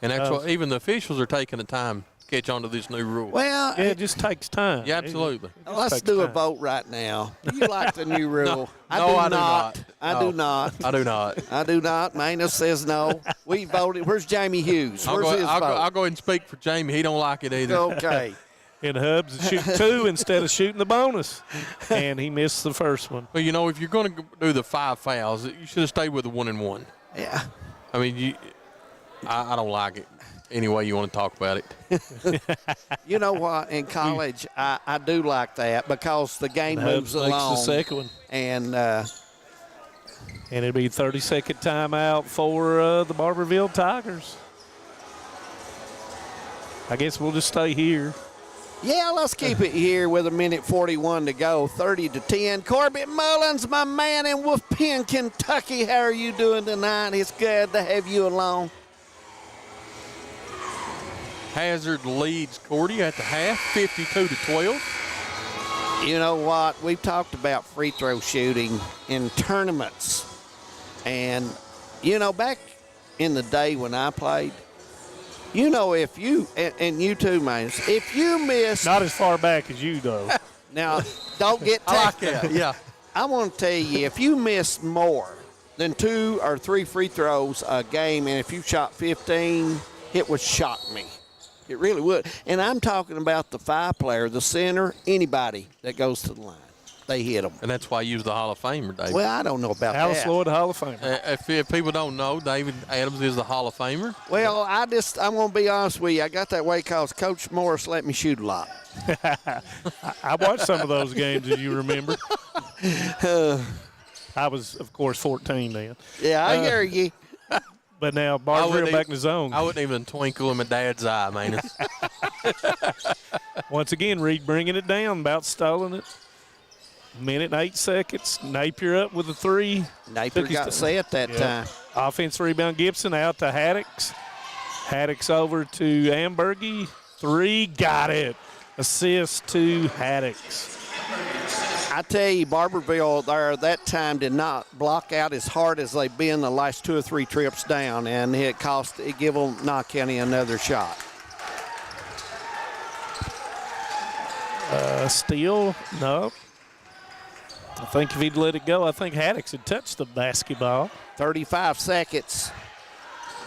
Speaker 15: And that's what even the officials are taking the time to catch on to this new rule.
Speaker 11: Well,
Speaker 14: it just takes time.
Speaker 15: Yeah, absolutely.
Speaker 11: Let's do a vote right now. Do you like the new rule?
Speaker 15: I do not.
Speaker 11: I do not.
Speaker 15: I do not.
Speaker 11: I do not. Manus says no. We voted. Where's Jamie Hughes? Where's his vote?
Speaker 15: I'll go ahead and speak for Jamie. He don't like it either.
Speaker 11: Okay.
Speaker 14: And Hubbs shoot 2 instead of shooting the bonus. And he missed the first one.
Speaker 15: Well, you know, if you're going to do the 5 fouls, you should have stayed with the 1-and-1.
Speaker 11: Yeah.
Speaker 15: I mean, I don't like it any way you want to talk about it.
Speaker 11: You know what? In college, I do like that because the game moves
Speaker 14: Hubbs makes
Speaker 11: along.
Speaker 14: the second one.
Speaker 11: And
Speaker 14: it'll be 30-second timeout for the Barbourville Tigers. I guess we'll just stay here.
Speaker 11: Yeah, let's keep it here with 1:41 to go, 30-10. Corbett Mullins, my man in Wolf Pen, Kentucky. How are you doing tonight? It's good to have you along.
Speaker 15: Hazard leads Cordy at the half, 52-12.
Speaker 11: You know what? We've talked about free throw shooting in tournaments. And, you know, back in the day when I played, you know, if you, and you too, man, if you miss.
Speaker 14: Not as far back as you, though.
Speaker 11: Now, don't get technical.
Speaker 15: I like that, yeah.
Speaker 11: I want to tell you, if you miss more than 2 or 3 free throws a game, and if you shot 15, it would shock me. It really would. And I'm talking about the 5 player, the center, anybody that goes to the line. They hit them.
Speaker 15: And that's why I use the Hall of Famer, David.
Speaker 11: Well, I don't know about
Speaker 14: Alice
Speaker 11: that.
Speaker 14: Lloyd, Hall of Famer.
Speaker 15: If people don't know, David Adams is the Hall of Famer.
Speaker 11: Well, I'm going to be honest with you. I got that way because Coach Morris let me shoot a lot.
Speaker 14: I watched some of those games, as you remember. I was, of course, 14 then.
Speaker 11: Yeah, I hear you.
Speaker 14: But now Barbourville back in the zone.
Speaker 15: I wouldn't even twinkle in my dad's eye, man.
Speaker 14: Once again, Reed bringing it down, about stolen it. 1:08. Napier up with a 3.
Speaker 11: Napier got set that time.
Speaker 14: Offense rebound, Gibson out to Haddix. Haddix over to Ambergy. 3, got it. Assist to Haddix.
Speaker 11: I tell you, Barbourville there that time did not block out as hard as they've been the last 2 or 3 trips down, and it gave Knott County another shot.
Speaker 14: Steele, no. I think if he'd let it go, I think Haddix had touched the basketball.
Speaker 11: 35 seconds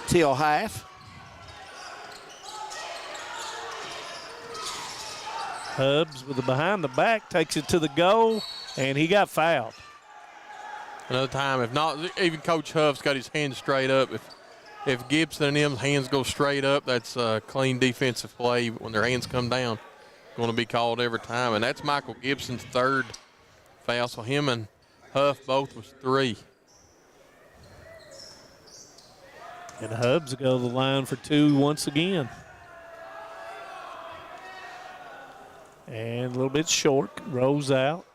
Speaker 11: till half.
Speaker 14: Hubbs with the behind the back takes it to the goal, and he got fouled.
Speaker 15: Another time, if not, even Coach Huff's got his hands straight up. If Gibson and them's hands go straight up, that's a clean defensive play. When their hands come down, going to be called every time. And that's Michael Gibson's 3rd foul. So him and Huff both was 3.
Speaker 14: And Hubbs go to the line for 2 once again. And a little bit short, rolls out.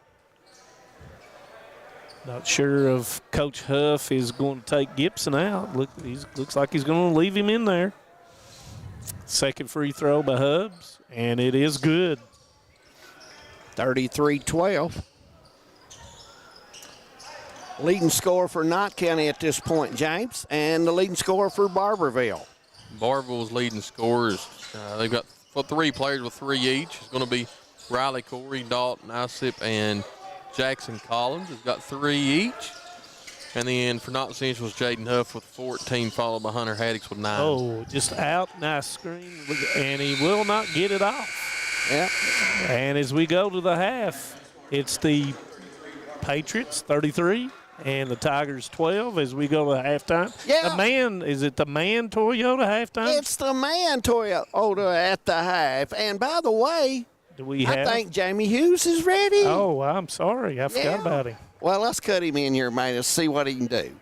Speaker 14: Not sure if Coach Huff is going to take Gibson out. Looks like he's going to leave him in there. Second free throw by Hubbs, and it is good.
Speaker 11: 33-12. Leading scorer for Knott County at this point, James, and the leading scorer for Barbourville.
Speaker 15: Barbourville's leading scorers. They've got 3 players with 3 each. It's going to be Riley Corey, Dalton Isip, and Jackson Collins has got 3 each. And then for Knott Central's Jaden Huff with 14, followed by Hunter Haddix with 9.
Speaker 14: Oh, just out, nice screen, and he will not get it off.
Speaker 11: Yeah.
Speaker 14: And as we go to the half, it's the Patriots 33 and the Tigers 12 as we go to halftime.
Speaker 11: Yeah.
Speaker 14: Is it the man Toyota halftime?
Speaker 11: It's the man Toyota at the half. And by the way, I think Jamie Hughes is ready.
Speaker 14: Oh, I'm sorry. I forgot about him.
Speaker 11: Well, let's cut him in here, man, and see what he can do.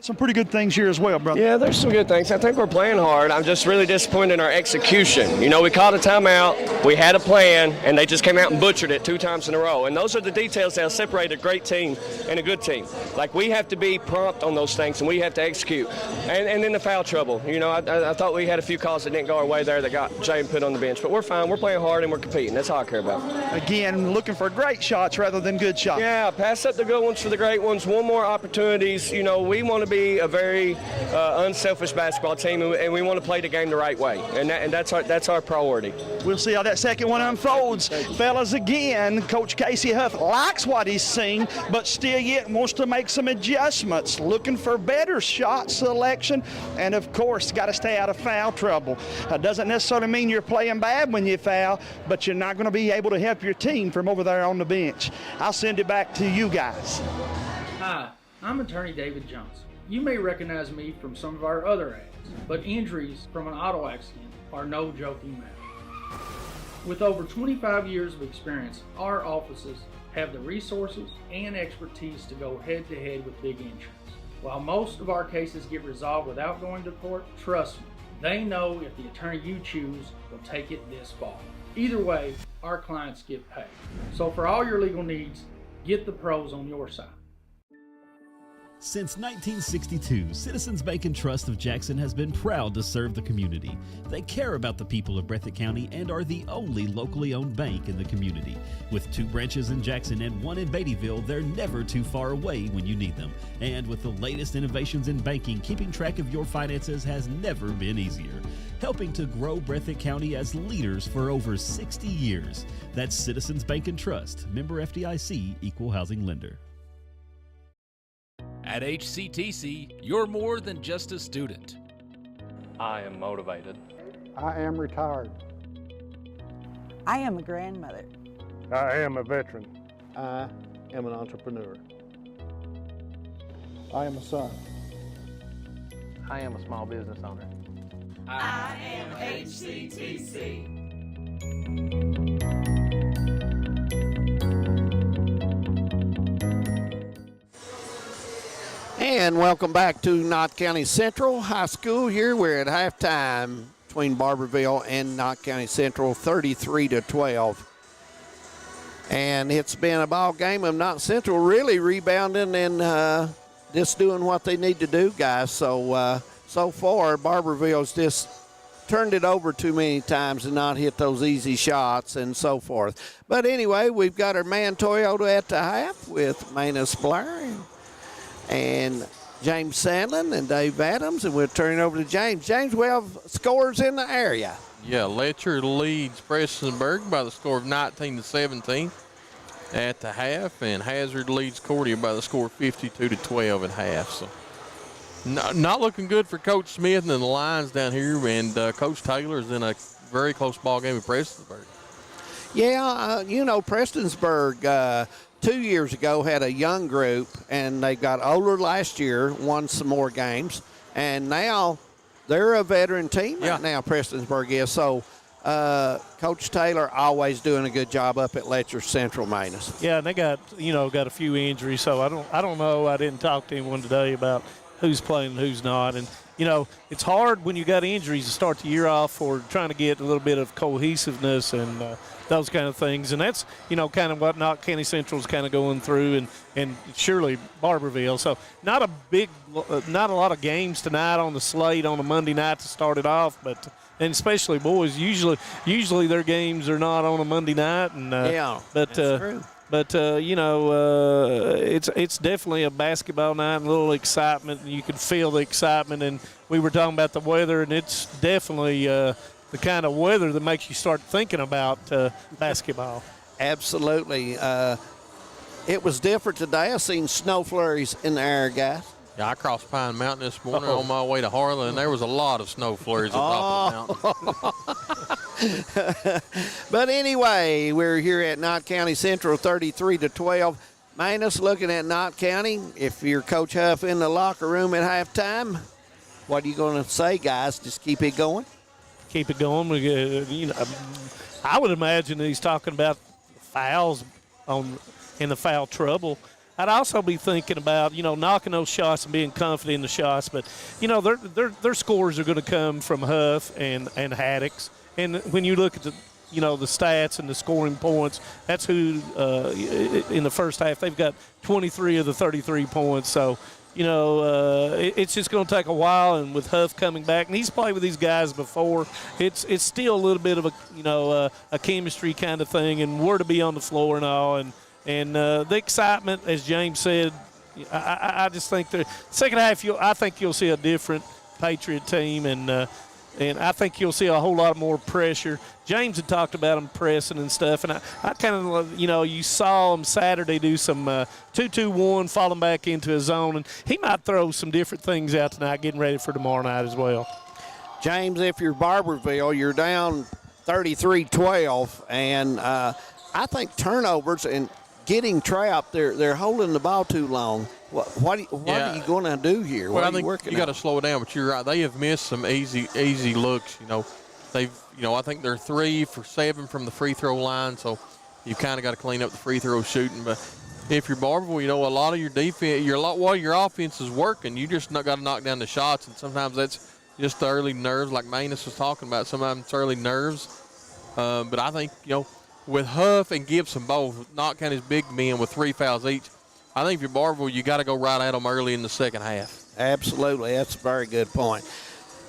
Speaker 4: Some pretty good things here as well, brother.
Speaker 5: Yeah, there's some good things. I think we're playing hard. I'm just really disappointed in our execution. You know, we called a timeout, we had a plan, and they just came out and butchered it 2 times in a row. And those are the details that separate a great team and a good team. Like, we have to be prompt on those things, and we have to execute. And then the foul trouble. You know, I thought we had a few calls that didn't go our way there that got Jay put on the bench. But we're fine. We're playing hard, and we're competing. That's all I care about.
Speaker 4: Again, looking for great shots rather than good shots.
Speaker 5: Yeah, pass up the good ones for the great ones. 1 more opportunities. You know, we want to be a very unselfish basketball team, and we want to play the game the right way, and that's our priority.
Speaker 4: We'll see how that second one unfolds. Fellas, again, Coach Casey Huff likes what he's seen, but still yet wants to make some adjustments, looking for better shot selection, and of course, got to stay out of foul trouble. Doesn't necessarily mean you're playing bad when you foul, but you're not going to be able to help your team from over there on the bench. I'll send it back to you guys.
Speaker 6: Hi, I'm attorney David Johnson. You may recognize me from some of our other ads, but injuries from an auto accident are no joking matter. With over 25 years of experience, our offices have the resources and expertise to go head-to-head with big insurance. While most of our cases get resolved without going to court, trust me, they know if the attorney you choose will take it this far. Either way, our clients get paid. So for all your legal needs, get the pros on your side.
Speaker 17: Since 1962, Citizens Bank and Trust of Jackson has been proud to serve the community. They care about the people of Breathitt County and are the only locally owned bank in the community. With 2 branches in Jackson and 1 in Beattyville, they're never too far away when you need them. And with the latest innovations in banking, keeping track of your finances has never been easier. Helping to grow Breathitt County as leaders for over 60 years. That's Citizens Bank and Trust, member FDIC, equal housing lender.
Speaker 8: At HCTC, you're more than just a student.
Speaker 7: I am motivated.
Speaker 9: I am retired.
Speaker 10: I am a grandmother.
Speaker 9: I am a veteran.
Speaker 11: I am an entrepreneur.
Speaker 9: I am a son.
Speaker 7: I am a small business owner.
Speaker 12: I am HCTC.
Speaker 11: And welcome back to Knott County Central High School. Here we're at halftime between Barbourville and Knott County Central, 33-12. And it's been a ball game of Knott Central really rebounding and just doing what they need to do, guys. So far, Barbourville's just turned it over too many times and not hit those easy shots and so forth. But anyway, we've got our man Toyota at the half with Manus Blair and James Sandlin and Dave Adams, and we'll turn it over to James. James, we have scores in the area.
Speaker 15: Yeah, Letcher leads Prestonsburg by the score of 19-17 at the half, and Hazard leads Cordia by the score of 52-12 at half. So not looking good for Coach Smith and the Lions down here, and Coach Taylor is in a very close ball game with Prestonsburg.
Speaker 11: Yeah, Prestonsburg 2 years ago had a young group, and they got older last year, won some more games, and now they're a veteran team right now, Prestonsburg is. So Coach Taylor always doing a good job up at Letcher Central, Manus.
Speaker 14: Yeah, and they got a few injuries, so I don't know. I didn't talk to anyone today about who's playing and who's not. And, it's hard when you got injuries to start the year off or trying to get a little bit of cohesiveness and those kind of things. And that's, kind of what Knott County Central's kind of going through and surely Barbourville. So not a lot of games tonight on the slate on a Monday night to start it off, and especially boys, usually their games are not on a Monday night. And that's true. But it's definitely a basketball night and a little excitement. You can feel the excitement. And we were talking about the weather, and it's definitely the kind of weather that makes you start thinking about basketball.
Speaker 11: Absolutely. It was different today. I seen snow flurries in the air, guys.
Speaker 15: Yeah, I crossed Pine Mountain this morning on my way to Harlan, and there was a lot of snow flurries at the top of the mountain.
Speaker 11: But anyway, we're here at Knott County Central, 33-12. Manus, looking at Knott County, if you're Coach Huff in the locker room at halftime, what are you going to say, guys? Just keep it going?
Speaker 14: Keep it going. I would imagine he's talking about fouls in the foul trouble. I'd also be thinking about, knocking those shots and being confident in the shots. But, their scores are going to come from Huff and Haddix. And when you look at the stats and the scoring points, that's who in the first half, they've got 23 of the 33 points. So, it's just going to take a while. And with Huff coming back, and he's played with these guys before, it's still a little bit of a chemistry kind of thing and where to be on the floor and all. And the excitement, as James said, I just think the second half, I think you'll see a different Patriot team, and I think you'll see a whole lot more pressure. James had talked about them pressing and stuff, and I kind of, you saw him Saturday do some 2-2-1, falling back into his zone, and he might throw some different things out tonight, getting ready for tomorrow night as well.
Speaker 11: James, if you're Barbourville, you're down 33-12, and I think turnovers and getting trapped, they're holding the ball too long. What are you going to do here?
Speaker 15: Well, I think you got to slow it down, but you're right. They have missed some easy looks. I think they're 3 for 7 from the free throw line, so you kind of got to clean up the free throw shooting. But if you're Barbourville, a lot of your defense, while your offense is working, you just got to knock down the shots, and sometimes that's just the early nerves, like Manus was talking about. Sometimes it's early nerves. But I think, with Huff and Gibson both knocking his big men with 3 fouls each, I think if you're Barbourville, you got to go right at them early in the second half.
Speaker 11: Absolutely. That's a very good point.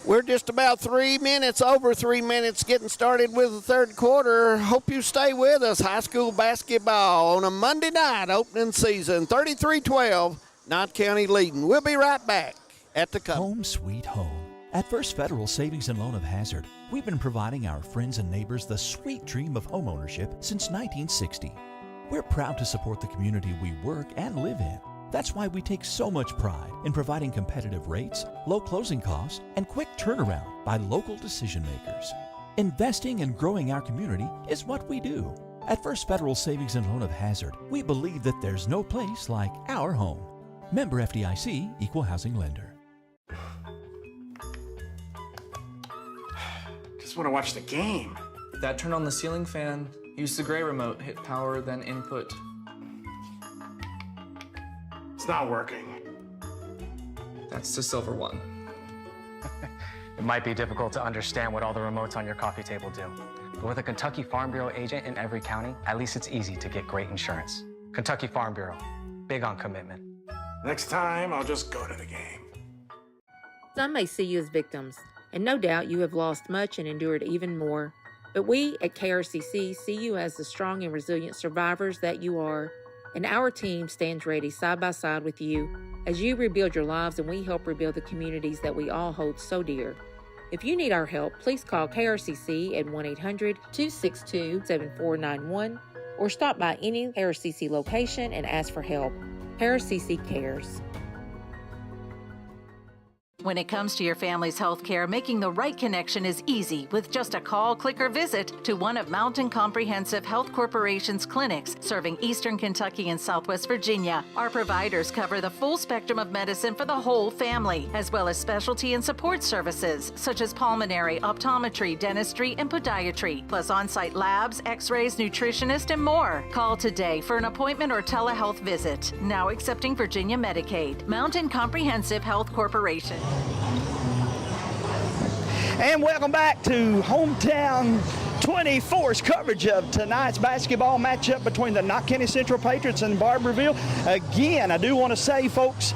Speaker 11: We're just about 3 minutes, over 3 minutes, getting started with the third quarter. Hope you stay with us. High school basketball on a Monday night, opening season, 33-12, Knott County leading. We'll be right back at the Cup.
Speaker 13: Home sweet home. At First Federal Savings and Loan of Hazard, we've been providing our friends and neighbors the sweet dream of homeownership since 1960. We're proud to support the community we work and live in. That's why we take so much pride in providing competitive rates, low closing costs, and quick turnaround by local decision makers. Investing and growing our community is what we do. At First Federal Savings and Loan of Hazard, we believe that there's no place like our home. Member FDIC, Equal Housing Lender.
Speaker 16: Just want to watch the game.
Speaker 23: Dad, turn on the ceiling fan. Use the gray remote. Hit power, then input.
Speaker 16: It's not working.
Speaker 23: That's the silver one.
Speaker 24: It might be difficult to understand what all the remotes on your coffee table do. But with a Kentucky Farm Bureau agent in every county, at least it's easy to get great insurance. Kentucky Farm Bureau, big on commitment.
Speaker 16: Next time, I'll just go to the game.
Speaker 25: Some may see you as victims, and no doubt you have lost much and endured even more. But we at KRCC see you as the strong and resilient survivors that you are, and our team stands ready side by side with you as you rebuild your lives and we help rebuild the communities that we all hold so dear. If you need our help, please call KRCC at 1-800-262-7491 or stop by any KRCC location and ask for help. KRCC cares.
Speaker 26: When it comes to your family's health care, making the right connection is easy with just a call, click, or visit to one of Mountain Comprehensive Health Corporation's clinics serving Eastern Kentucky and Southwest Virginia. Our providers cover the full spectrum of medicine for the whole family, as well as specialty and support services such as pulmonary, optometry, dentistry, and podiatry, plus on-site labs, x-rays, nutritionist, and more. Call today for an appointment or telehealth visit. Now accepting Virginia Medicaid. Mountain Comprehensive Health Corporation.
Speaker 4: And welcome back to Hometown 24's coverage of tonight's basketball matchup between the Knott County Central Patriots and Barbourville. Again, I do want to say, folks,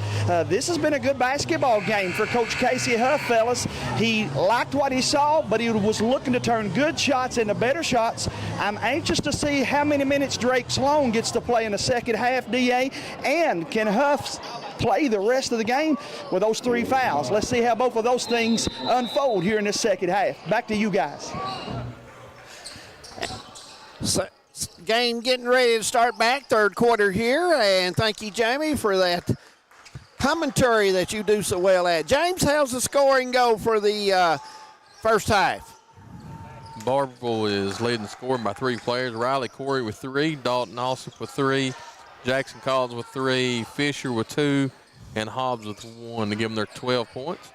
Speaker 4: this has been a good basketball game for Coach Casey Huff, fellas. He liked what he saw, but he was looking to turn good shots into better shots. I'm anxious to see how many minutes Drake Sloan gets to play in the second half, DA, and can Huff play the rest of the game with those 3 fouls. Let's see how both of those things unfold here in this second half. Back to you guys.
Speaker 11: So, game getting ready to start back, third quarter here, and thank you, Jamie, for that commentary that you do so well at. James, how's the scoring go for the first half?
Speaker 15: Barbourville is leading scoring by 3 players. Riley Corey with 3, Dalton Alsop with 3, Jackson Collins with 3, Fisher with 2, and Hobbs with 1 to give them their 12 points.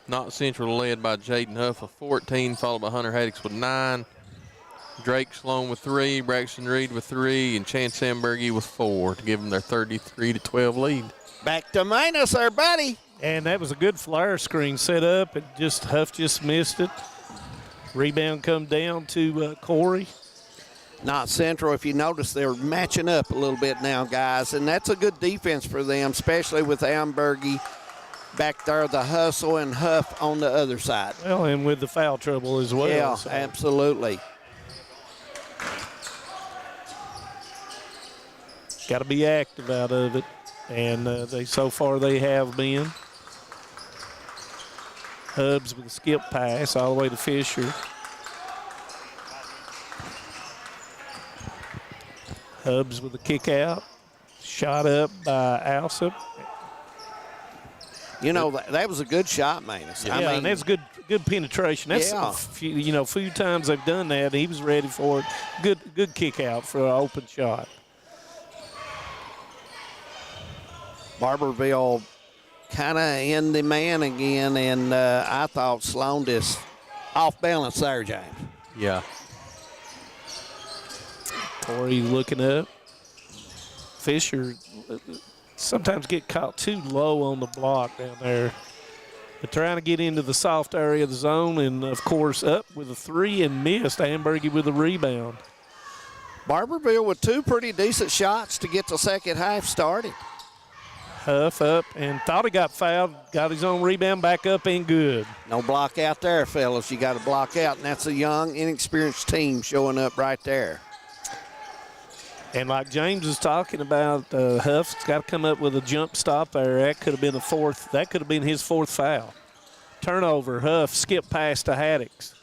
Speaker 15: Knott Central led by Jaden Huff with 14, followed by Hunter Haddix with 9, Drake Sloan with 3, Braxton Reed with 3, and Chance Sambergy with 4 to give them their 33-12 lead.
Speaker 11: Back to Manus, our buddy.
Speaker 14: And that was a good flare screen set up. Huff just missed it. Rebound come down to Corey.
Speaker 11: Knott Central, if you notice, they're matching up a little bit now, guys, and that's a good defense for them, especially with Ambergy back there, the hustle, and Huff on the other side.
Speaker 14: Well, and with the foul trouble as well.
Speaker 11: Yeah,
Speaker 14: so.
Speaker 11: Absolutely.
Speaker 14: Got to be active out of it. And so far they have been. Hubbs with a skip pass all the way to Fisher. Hubbs with a kick out. Shot up by Alsop.
Speaker 11: You know, that was a good shot, Manus.
Speaker 14: Yeah, and that's good penetration. That's a few times they've done that. He was ready for it. Good kick out for an open shot.
Speaker 11: Barbourville kind of in the man again, and I thought Sloan just off balance there, James.
Speaker 15: Yeah.
Speaker 14: Corey looking up. Fisher sometimes get caught too low on the block down there. But trying to get into the soft area of the zone, and, of course, up with a 3 and missed. Ambergy with a rebound.
Speaker 11: Barbourville with 2 pretty decent shots to get the second half started.
Speaker 14: Huff up and thought he got fouled, got his own rebound, back up and good.
Speaker 11: No block out there, fellas. You got to block out, and that's a young, inexperienced team showing up right there.
Speaker 14: And like James was talking about, Huff's got to come up with a jump stop there. That could have been That could have been his 4th foul. Turnover. Huff skip pass to Haddix.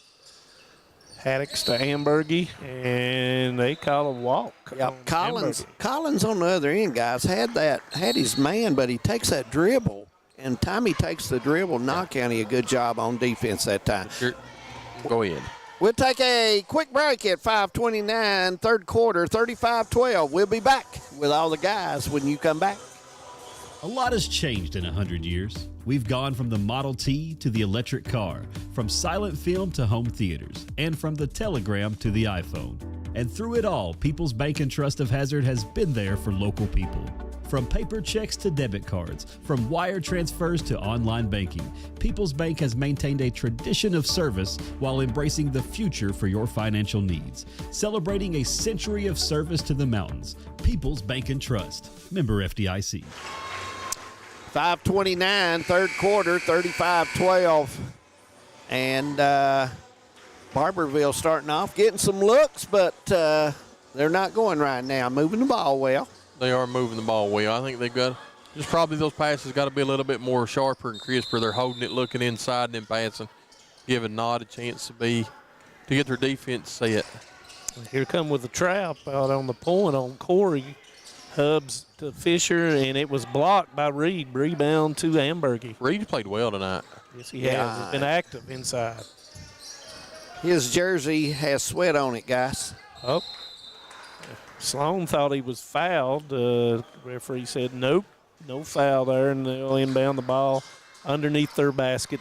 Speaker 14: Haddix to Ambergy, and they call a walk.
Speaker 11: Yep. Collins on the other end, guys, had his man, but he takes that dribble, and time he takes the dribble, Knott County a good job on defense that time.
Speaker 15: Go ahead.
Speaker 11: We'll take a quick break at 5:29, third quarter, 35-12. We'll be back with all the guys when you come back.
Speaker 17: A lot has changed in 100 years. We've gone from the Model T to the electric car, from silent film to home theaters, and from the telegram to the iPhone. And through it all, People's Bank and Trust of Hazard has been there for local people. From paper checks to debit cards, from wire transfers to online banking, People's Bank has maintained a tradition of service while embracing the future for your financial needs. Celebrating a century of service to the mountains. People's Bank and Trust. Member FDIC.
Speaker 11: 5:29, third quarter, 35-12. And Barbourville starting off, getting some looks, but they're not going right now. Moving the ball well.
Speaker 15: They are moving the ball well. I think they've got just probably those passes got to be a little bit more sharper and crisper. They're holding it, looking inside, and then passing, giving Knott a chance to get their defense set.
Speaker 14: Here come with the trap out on the point on Corey. Hubbs to Fisher, and it was blocked by Reed. Rebound to Ambergy.
Speaker 15: Reed played well tonight.
Speaker 14: Yes, he has. He's been active inside.
Speaker 11: His jersey has sweat on it, guys.
Speaker 14: Oh. Sloan thought he was fouled. Referee said nope, no foul there, and they'll inbound the ball underneath their basket.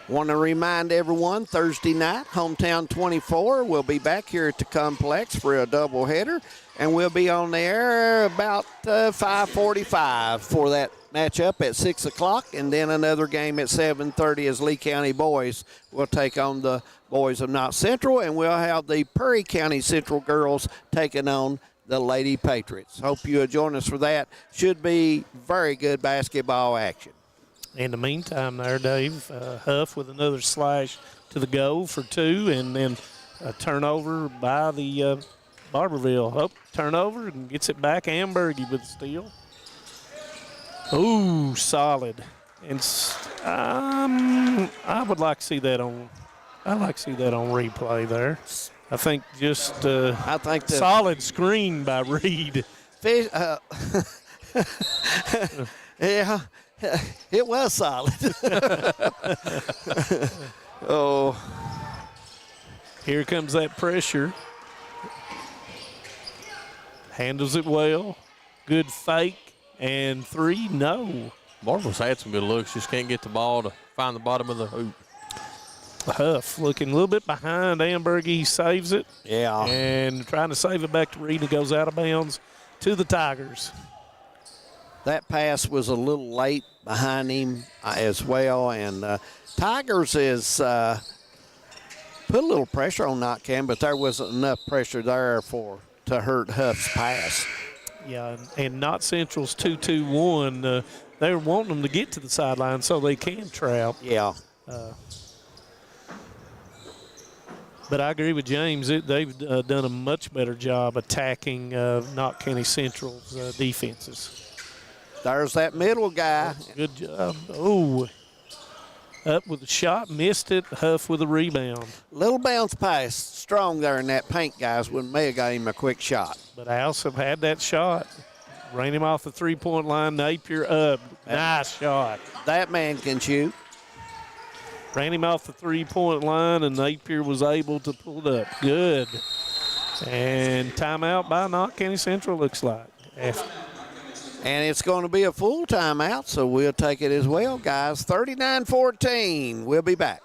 Speaker 11: Want to remind everyone, Thursday night, Hometown 24 will be back here at the complex for a doubleheader, and we'll be on the air about 5:45 for that matchup at 6 o'clock, and then another game at 7:30 as Lee County boys will take on the boys of Knott Central, and we'll have the Perry County Central girls taking on the Lady Patriots. Hope you'll join us for that. Should be very good basketball action.
Speaker 14: In the meantime there, Dave, Huff with another slash to the goal for 2, and then a turnover by the Barbourville. Oh, turnover and gets it back. Ambergy with the steal. Ooh, solid. And I would like to see that on. I like to see that on replay there. I think just
Speaker 11: I think
Speaker 14: solid screen by Reed.
Speaker 11: Yeah, it was solid. Oh.
Speaker 14: Here comes that pressure. Handles it well. Good fake. And 3, no.
Speaker 15: Barbourville's had some good looks. Just can't get the ball to find the bottom of the hoop.
Speaker 14: Huff looking a little bit behind Ambergy. He saves it.
Speaker 11: Yeah.
Speaker 14: And trying to save it back to Reed. It goes out of bounds to the Tigers.
Speaker 11: That pass was a little late behind him as well. And Tigers is put a little pressure on Knott County, but there wasn't enough pressure there to hurt Huff's pass.
Speaker 14: Yeah, and Knott Central's 2-2-1. They're wanting them to get to the sideline so they can trap.
Speaker 11: Yeah.
Speaker 14: But I agree with James. They've done a much better job attacking Knott County Central's defenses.
Speaker 11: There's that middle guy.
Speaker 14: Good job. Oh, up with the shot, missed it. Huff with a rebound.
Speaker 11: Little bounce pass, strong there in that paint, guys, when May got him a quick shot.
Speaker 14: But Alsop had that shot. Ran him off the three-point line. Napier up. Nice shot.
Speaker 11: That man can shoot.
Speaker 14: Ran him off the three-point line, and Napier was able to pull it up. Good. And timeout by Knott County Central, looks like.
Speaker 11: And it's going to be a full timeout, so we'll take it as well, guys. 39-14. We'll be back.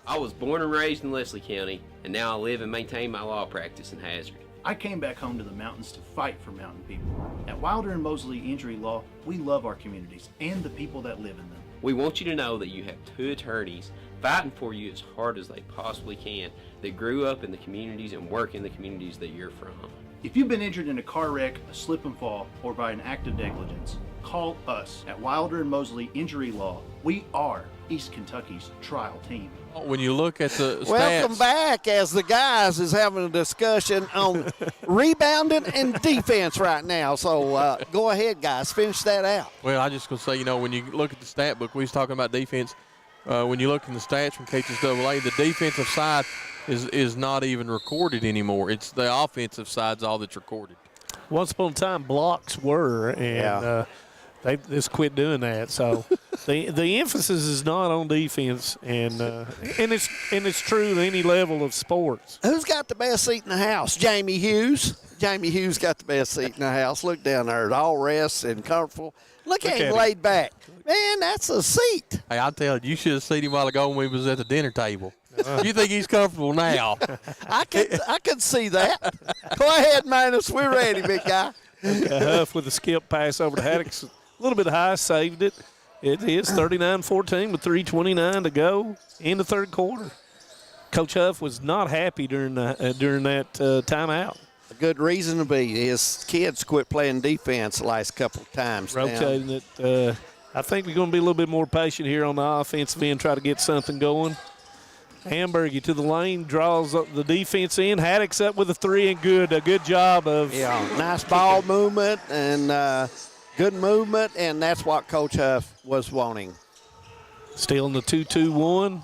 Speaker 1: I was born and raised in Leslie County, and now I live and maintain my law practice in Hazard.
Speaker 18: I came back home to the mountains to fight for mountain people. At Wilder and Mosley Injury Law, we love our communities and the people that live in them.
Speaker 1: We want you to know that you have two attorneys fighting for you as hard as they possibly can that grew up in the communities and work in the communities that you're from.
Speaker 18: If you've been injured in a car wreck, a slip and fall, or by an act of negligence, call us at Wilder and Mosley Injury Law. We are East Kentucky's trial team.
Speaker 15: When you look at the stats.
Speaker 11: Welcome back as the guys is having a discussion on rebounding and defense right now. So go ahead, guys, finish that out.
Speaker 15: Well, I just going to say, when you look at the stat book, we was talking about defense. When you look in the stats from KHSAA, the defensive side is not even recorded anymore. It's the offensive side's all that's recorded.
Speaker 14: Once upon a time, blocks were, and they just quit doing that. So the emphasis is not on defense, and it's true at any level of sports.
Speaker 11: Who's got the best seat in the house? Jamie Hughes. Jamie Hughes got the best seat in the house. Look down there, all rest and comfortable. Look at him laid back. Man, that's a seat.
Speaker 15: Hey, I tell you should have seen him a while ago when we was at the dinner table. You think he's comfortable now?
Speaker 11: I could see that. Go ahead, Manus. We're ready, big guy.
Speaker 14: Huff with a skip pass over to Haddix. A little bit high, saved it. It is 39-14 with 3:29 to go in the third quarter. Coach Huff was not happy during that timeout.
Speaker 11: A good reason to be. His kids quit playing defense the last couple of times.
Speaker 14: Rotating it. I think we're going to be a little bit more patient here on the offensive end, try to get something going. Hamburger to the lane, draws up the defense in. Haddix up with a three and good. A good job of.
Speaker 11: Yeah, nice ball movement and good movement, and that's what Coach Huff was wanting.
Speaker 14: Still in the 2-2-1.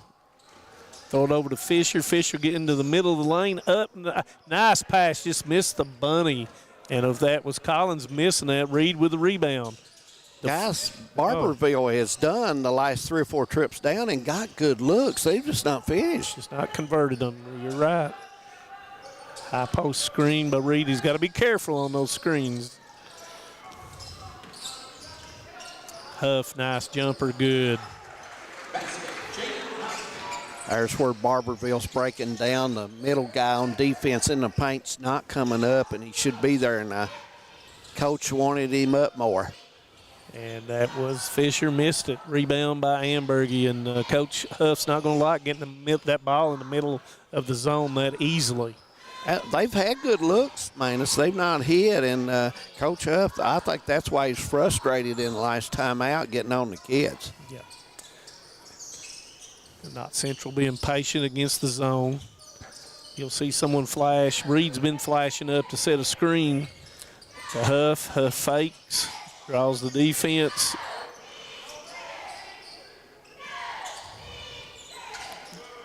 Speaker 14: Throw it over to Fisher. Fisher getting to the middle of the lane. Up. Nice pass. Just missed the bunny. And if that was Collins missing that, Reed with the rebound.
Speaker 11: Guys, Barbourville has done the last 3 or 4 trips down and got good looks. They've just not finished.
Speaker 14: Just not converted them. You're right. High post screen by Reed. He's got to be careful on those screens. Huff, nice jumper, good.
Speaker 11: There's where Barbourville's breaking down. The middle guy on defense in the paint's not coming up, and he should be there, and coach wanted him up more.
Speaker 14: And that was Fisher, missed it. Rebound by Ambergy, and Coach Huff's not going to like getting that ball in the middle of the zone that easily.
Speaker 11: They've had good looks, Manus. They've not hit, and Coach Huff, I think that's why he's frustrated in the last time out getting on the kids.
Speaker 14: Yeah. Knott Central being patient against the zone. You'll see someone flash. Reed's been flashing up to set a screen to Huff. Huff fakes. Draws the defense.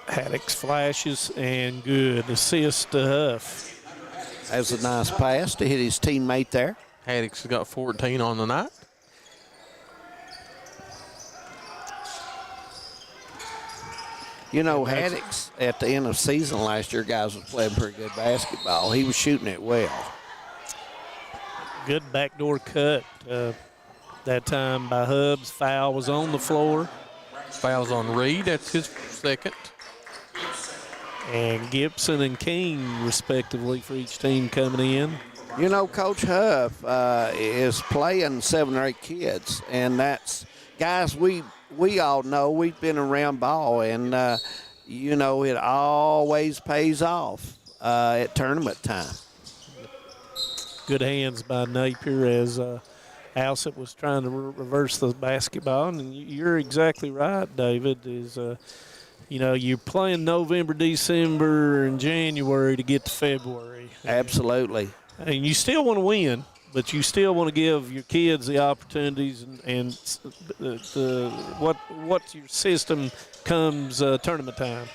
Speaker 14: Haddix flashes and good. Assist to Huff.
Speaker 11: That was a nice pass to hit his teammate there.
Speaker 15: Haddix has got 14 on the night.
Speaker 11: You know, Haddix at the end of the season last year, guys was playing pretty good basketball. He was shooting it well.
Speaker 14: Good backdoor cut that time by Hubbs. Foul was on the floor.
Speaker 15: Foul's on Reed. That's his second.
Speaker 14: And Gibson and King, respectively, for each team coming in.
Speaker 11: You know, Coach Huff is playing 7 or 8 kids, and that's guys we all know. We've been around ball, and you know it always pays off at tournament time.
Speaker 14: Good hands by Napier as Alsop was trying to reverse the basketball. And you're exactly right, David, is you're playing November, December, and January to get to February.
Speaker 11: Absolutely.
Speaker 14: And you still want to win, but you still want to give your kids the opportunities and what your system comes tournament time.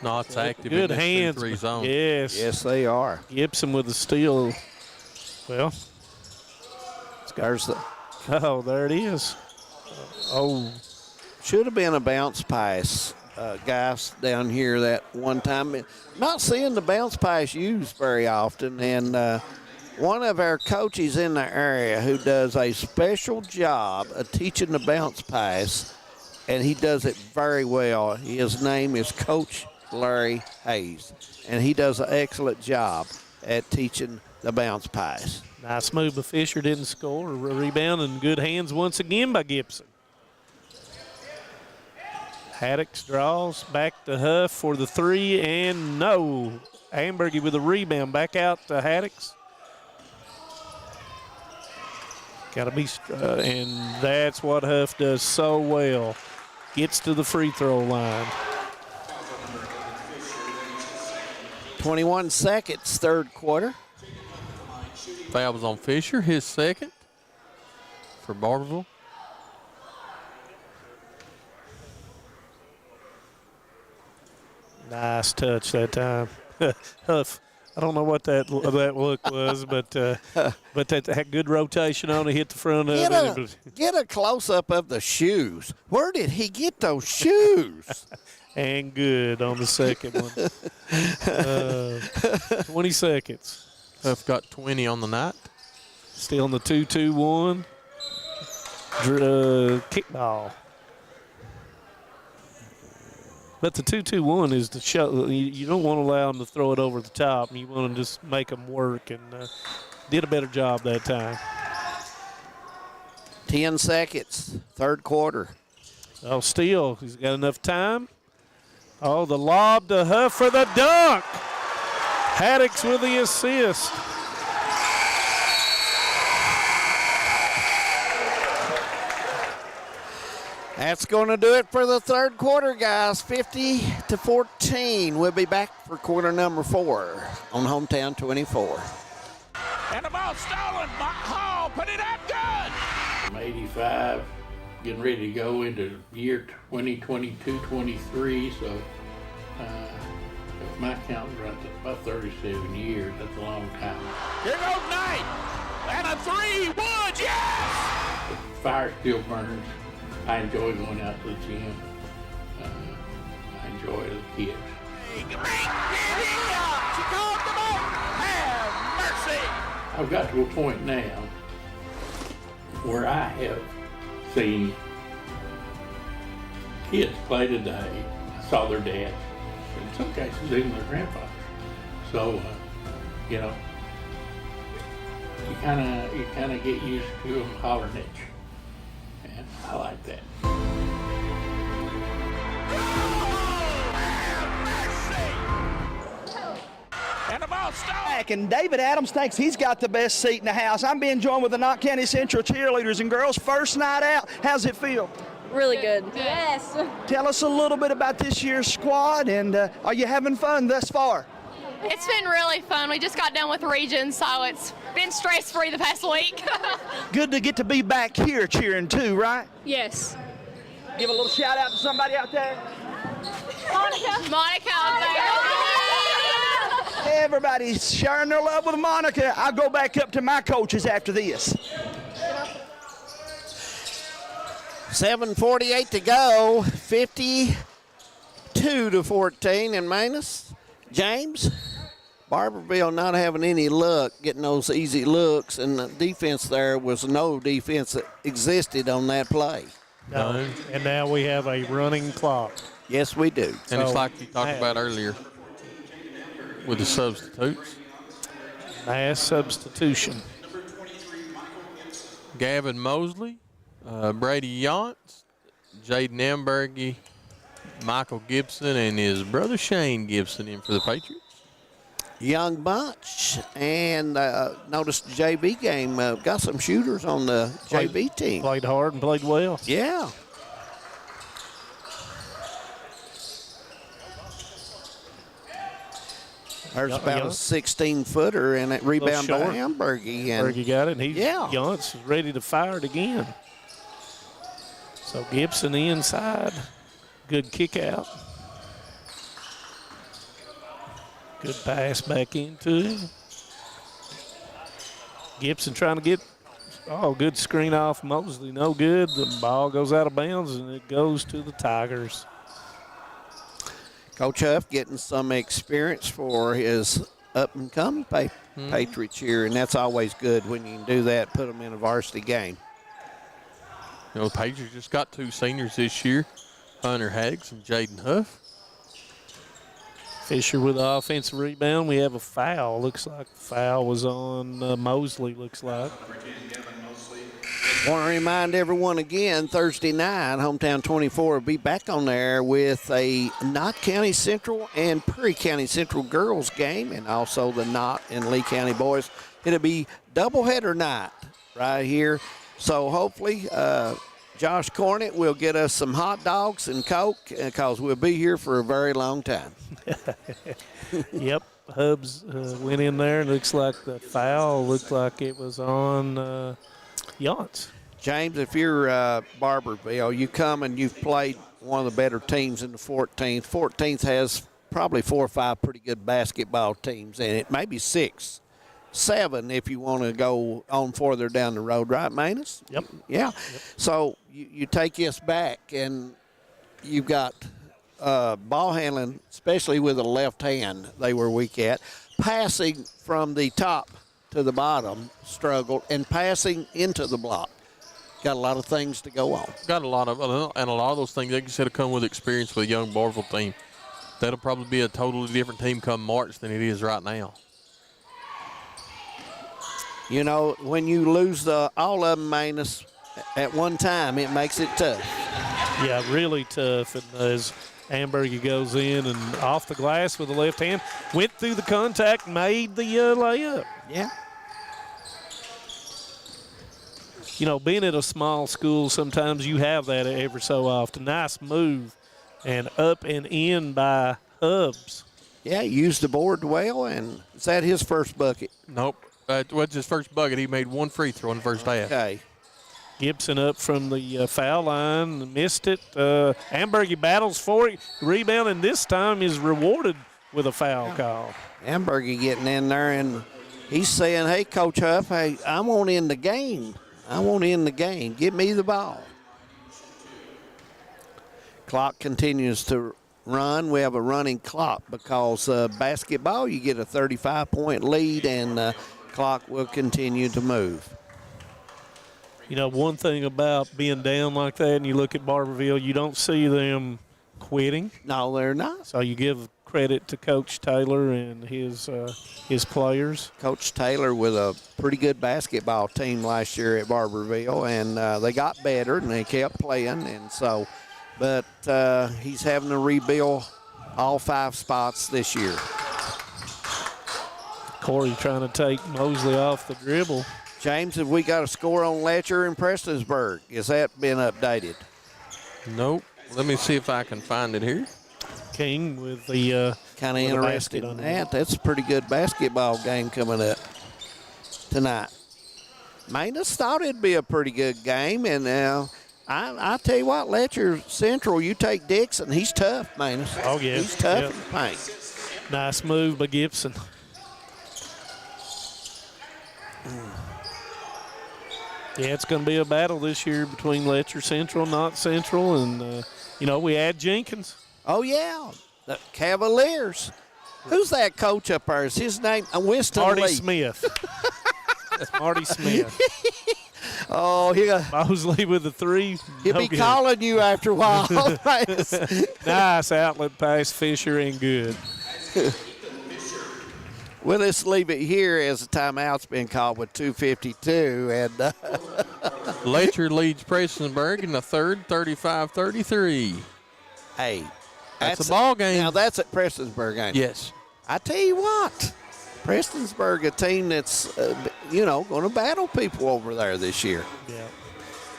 Speaker 15: Knott's active
Speaker 14: Good
Speaker 15: in that
Speaker 14: hands.
Speaker 15: 2-3 zone.
Speaker 14: Yes.
Speaker 11: Yes, they are.
Speaker 14: Gibson with the steal. Well,
Speaker 11: there's the.
Speaker 14: Oh, there it is. Oh.
Speaker 11: Should have been a bounce pass, guys, down here that one time. Not seeing the bounce pass used very often, and one of our coaches in the area who does a special job of teaching the bounce pass, and he does it very well. His name is Coach Larry Hayes, and he does an excellent job at teaching the bounce pass.
Speaker 14: Nice move, but Fisher didn't score. A rebound and good hands once again by Gibson. Haddix draws back to Huff for the three, and no. Ambergy with a rebound back out to Haddix. Got to be, and that's what Huff does so well. Gets to the free throw line.
Speaker 11: 21 seconds, third quarter.
Speaker 15: Foul was on Fisher, his second for Barbourville.
Speaker 14: Nice touch that time. Huff, I don't know what that look was, but that had good rotation on it, hit the front of it.
Speaker 11: Get a close-up of the shoes. Where did he get those shoes?
Speaker 14: And good on the second one. 20 seconds.
Speaker 15: Huff got 20 on the night.
Speaker 14: Still in the 2-2-1. Kickball. But the 2-2-1 is the show. You don't want to allow them to throw it over the top. You want to just make them work, and did a better job that time.
Speaker 11: 10 seconds, third quarter.
Speaker 14: Oh, Steele, he's got enough time. Oh, the lob to Huff for the dunk. Haddix with the assist.
Speaker 11: That's going to do it for the third quarter, guys. 50-14. We'll be back for quarter number 4 on Hometown 24.
Speaker 12: And the ball stolen. Hall put it up good.
Speaker 2: I'm 85, getting ready to go into year 2022-23, so if my count right, that's about 37 years. That's a long time.
Speaker 12: Here goes Knight. And a 3, Woods, yes!
Speaker 2: The fire still burns. I enjoy going out to the gym. I enjoy the kids.
Speaker 12: She called them out. Have mercy.
Speaker 2: I've got to a point now where I have seen kids play today. I saw their dads, in some cases even their grandfathers. So, you kind of get used to them hollering at you. And I like that.
Speaker 12: And the ball stolen.
Speaker 4: And David Adams thinks he's got the best seat in the house. I'm being joined with the Knott County Central cheerleaders and girls. First night out. How's it feel?
Speaker 3: Really good. Yes.
Speaker 4: Tell us a little bit about this year's squad, and are you having fun thus far?
Speaker 3: It's been really fun. We just got done with regions, so it's been stress-free the past week.
Speaker 4: Good to get to be back here cheering too, right?
Speaker 3: Yes.
Speaker 4: Give a little shout out to somebody out there.
Speaker 3: Monica out there.
Speaker 4: Everybody's sharing their love with Monica. I'll go back up to my coaches after this.
Speaker 11: 7:48 to go, 52-14 in Manus. James, Barbourville not having any luck getting those easy looks, and the defense there was no defense that existed on that play.
Speaker 14: No. And now we have a running clock.
Speaker 11: Yes, we do.
Speaker 15: And it's like you talked about earlier with the substitutes.
Speaker 14: Mass substitution.
Speaker 15: Gavin Mosley, Brady Yantz, Jaden Ambergy, Michael Gibson, and his brother Shane Gibson in for the Patriots.
Speaker 11: young bunch, and noticed the JV game got some shooters on the JV team.
Speaker 14: Played hard and played well.
Speaker 11: Yeah. There's about a 16-footer, and it rebound by Hamburgy.
Speaker 14: Hamburgy got it, and Yance is ready to fire it again. So Gibson inside. Good kick out. Good pass back into him. Gibson trying to get, good screen off Mosley. No good. The ball goes out of bounds, and it goes to the Tigers.
Speaker 11: Coach Huff getting some experience for his up-and-coming Patriots here, and that's always good when you can do that, put them in a varsity game.
Speaker 15: You know, the Patriots just got 2 seniors this year, Hunter Haggs and Jaden Huff.
Speaker 14: Fisher with the offensive rebound. We have a foul. Looks like the foul was on Mosley, looks like.
Speaker 11: Want to remind everyone again, Thursday night, Hometown 24 will be back on there with a Knott County Central and Perry County Central girls game, and also the Knott and Lee County boys. It'll be doubleheader night right here. So hopefully Josh Cornett will get us some hot dogs and Coke, because we'll be here for a very long time.
Speaker 14: Yep, Hubs went in there, and looks like the foul looked like it was on Yance.
Speaker 11: James, if you're Barbourville, you come and you've played one of the better teams in the 14th. 14th has probably 4 or 5 pretty good basketball teams in it, maybe 6, 7 if you want to go on further down the road, right, Manus?
Speaker 14: Yep.
Speaker 11: Yeah.
Speaker 14: Yep.
Speaker 11: So you take this back, and you've got ball handling, especially with the left hand they were weak at. Passing from the top to the bottom struggled, and passing into the block. Got a lot of things to go on.
Speaker 15: Got a lot of those things, like you said, have come with experience with a young Barbourville team. That'll probably be a totally different team come March than it is right now.
Speaker 11: You know, when you lose all of them, Manus, at one time, it makes it tough.
Speaker 14: Yeah, really tough. And as Hamburger goes in and off the glass with the left hand, went through the contact, made the layup.
Speaker 11: Yeah.
Speaker 14: You know, being at a small school, sometimes you have that every so often. Nice move and up and in by Hubs.
Speaker 11: Yeah, he used the board well, and is that his first bucket?
Speaker 15: Nope. It was his first bucket. He made 1 free throw in the first half.
Speaker 11: Okay.
Speaker 14: Gibson up from the foul line, missed it. Hamburger battles for it, rebound, and this time is rewarded with a foul call.
Speaker 11: Hamburger getting in there, and he's saying, hey, Coach Huff, hey, I want in the game. I want in the game. Give me the ball. Clock continues to run. We have a running clock because basketball, you get a 35-point lead, and clock will continue to move.
Speaker 14: You know, one thing about being down like that, and you look at Barbourville, you don't see them quitting.
Speaker 11: No, they're not.
Speaker 14: So you give credit to Coach Taylor and his players.
Speaker 11: Coach Taylor with a pretty good basketball team last year at Barbourville, and they got better, and they kept playing. And so, but he's having to rebuild all 5 spots this year.
Speaker 14: Corey trying to take Mosley off the dribble.
Speaker 11: James, have we got a score on Letcher and Prestonsburg? Has that been updated?
Speaker 15: Nope. Let me see if I can find it here.
Speaker 14: King with the
Speaker 11: kind of interested in that. That's a pretty good basketball game coming up tonight. Manus thought it'd be a pretty good game, and I tell you what, Letcher Central, you take Dixon, he's tough, Manus.
Speaker 14: Oh, yeah.
Speaker 11: He's tough in the paint.
Speaker 14: Nice move by Gibson. Yeah, it's going to be a battle this year between Letcher Central, Knott Central, and, you know, we add Jenkins.
Speaker 11: Oh, yeah, the Cavaliers. Who's that coach up there? Is his name Winston
Speaker 14: Marty
Speaker 11: Lee?
Speaker 14: Smith. That's Marty Smith.
Speaker 11: Oh,
Speaker 14: Mosley with the 3.
Speaker 11: He'll be calling you after a while.
Speaker 14: Nice outlet pass, Fisher, and good.
Speaker 11: Well, let's leave it here as the timeout's been called with 2:52. And
Speaker 15: Letcher leads Prestonsburg in the third, 35-33.
Speaker 11: Hey,
Speaker 15: that's a ball game.
Speaker 11: Now, that's at Prestonsburg, ain't it?
Speaker 15: Yes.
Speaker 11: I tell you what, Prestonsburg, a team that's, going to battle people over there this year.
Speaker 14: Yeah.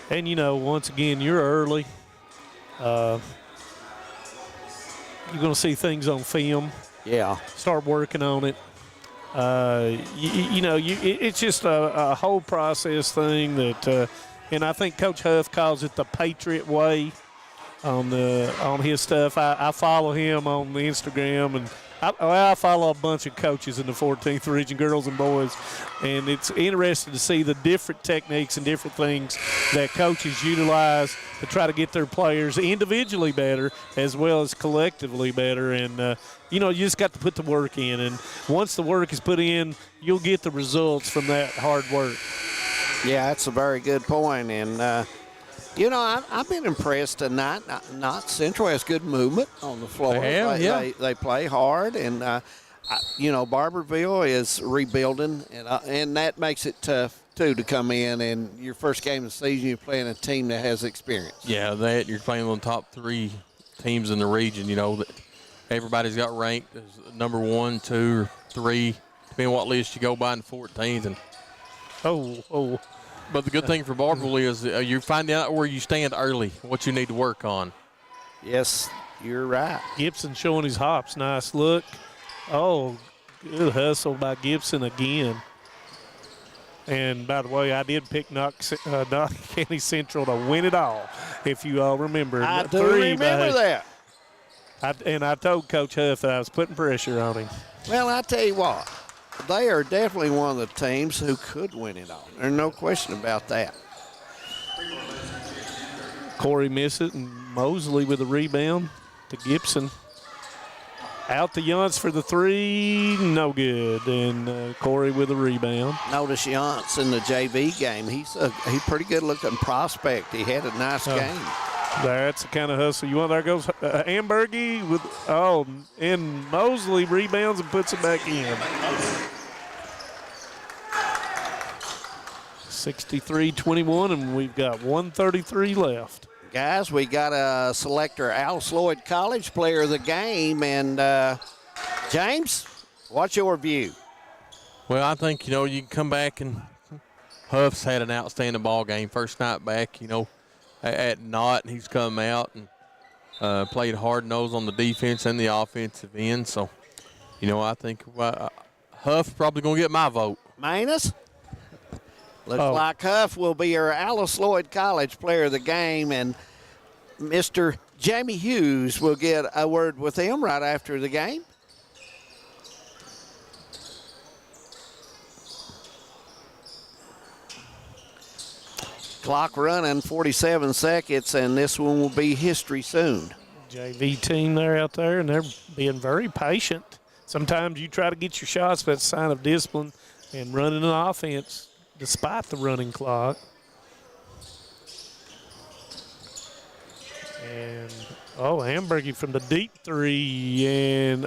Speaker 14: And, once again, you're early. You're going to see things on film.
Speaker 11: Yeah.
Speaker 14: Start working on it. It's just a whole process thing that, and I think Coach Huff calls it the Patriot way on his stuff. I follow him on the Instagram, and I follow a bunch of coaches in the 14th region, girls and boys, and it's interesting to see the different techniques and different things that coaches utilize to try to get their players individually better as well as collectively better. And, you just got to put the work in. And once the work is put in, you'll get the results from that hard work.
Speaker 11: Yeah, that's a very good point. And, I've been impressed tonight. Not Central has good movement on the floor. They play hard, and Barbourville is rebuilding, and that makes it tough too to come in. And your first game of the season, you're playing a team that has experience.
Speaker 15: Yeah, you're playing on the top 3 teams in the region. That everybody's got ranked as number 1, 2, or 3, depending on what list you go by in the 14th. And But the good thing for Barbourville is you find out where you stand early, what you need to work on.
Speaker 11: Yes, you're right.
Speaker 14: Gibson showing his hops. Nice look. Oh, good hustle by Gibson again. And, by the way, I did pick Knott County Central to win it all, if you all remember.
Speaker 11: I do remember that.
Speaker 14: I told Coach Huff that I was putting pressure on him.
Speaker 11: Well, I tell you what. They are definitely one of the teams who could win it all. There's no question about that.
Speaker 14: Corey missed it, and Mosley with a rebound to Gibson. Out to Yance for the 3, no good. And Corey with a rebound.
Speaker 11: Notice Yance in the JV game. He's pretty good looking prospect. He had a nice game.
Speaker 14: That's the kind of hustle you want. There goes Ambergy with, and Mosley rebounds and puts it back in. 63-21, and we've got 133 left.
Speaker 11: Guys, we got a selector, Alice Lloyd College Player of the Game. And, James, what's your view?
Speaker 15: Well, I think, you can come back, and Huff's had an outstanding ball game. First night back, at Knott, he's come out and played hard-nosed on the defense and the offensive end. So, I think Huff's probably going to get my vote.
Speaker 11: Manus? Looks like Huff will be our Alice Lloyd College Player of the Game, and Mr. Jamie Hughes will get a word with him right after the game. Clock running, 47 seconds, and this one will be history soon.
Speaker 14: JV team there out there, and they're being very patient. Sometimes you try to get your shots, but that's a sign of discipline and running an offense despite the running clock. And, Hamburgie from the deep 3 and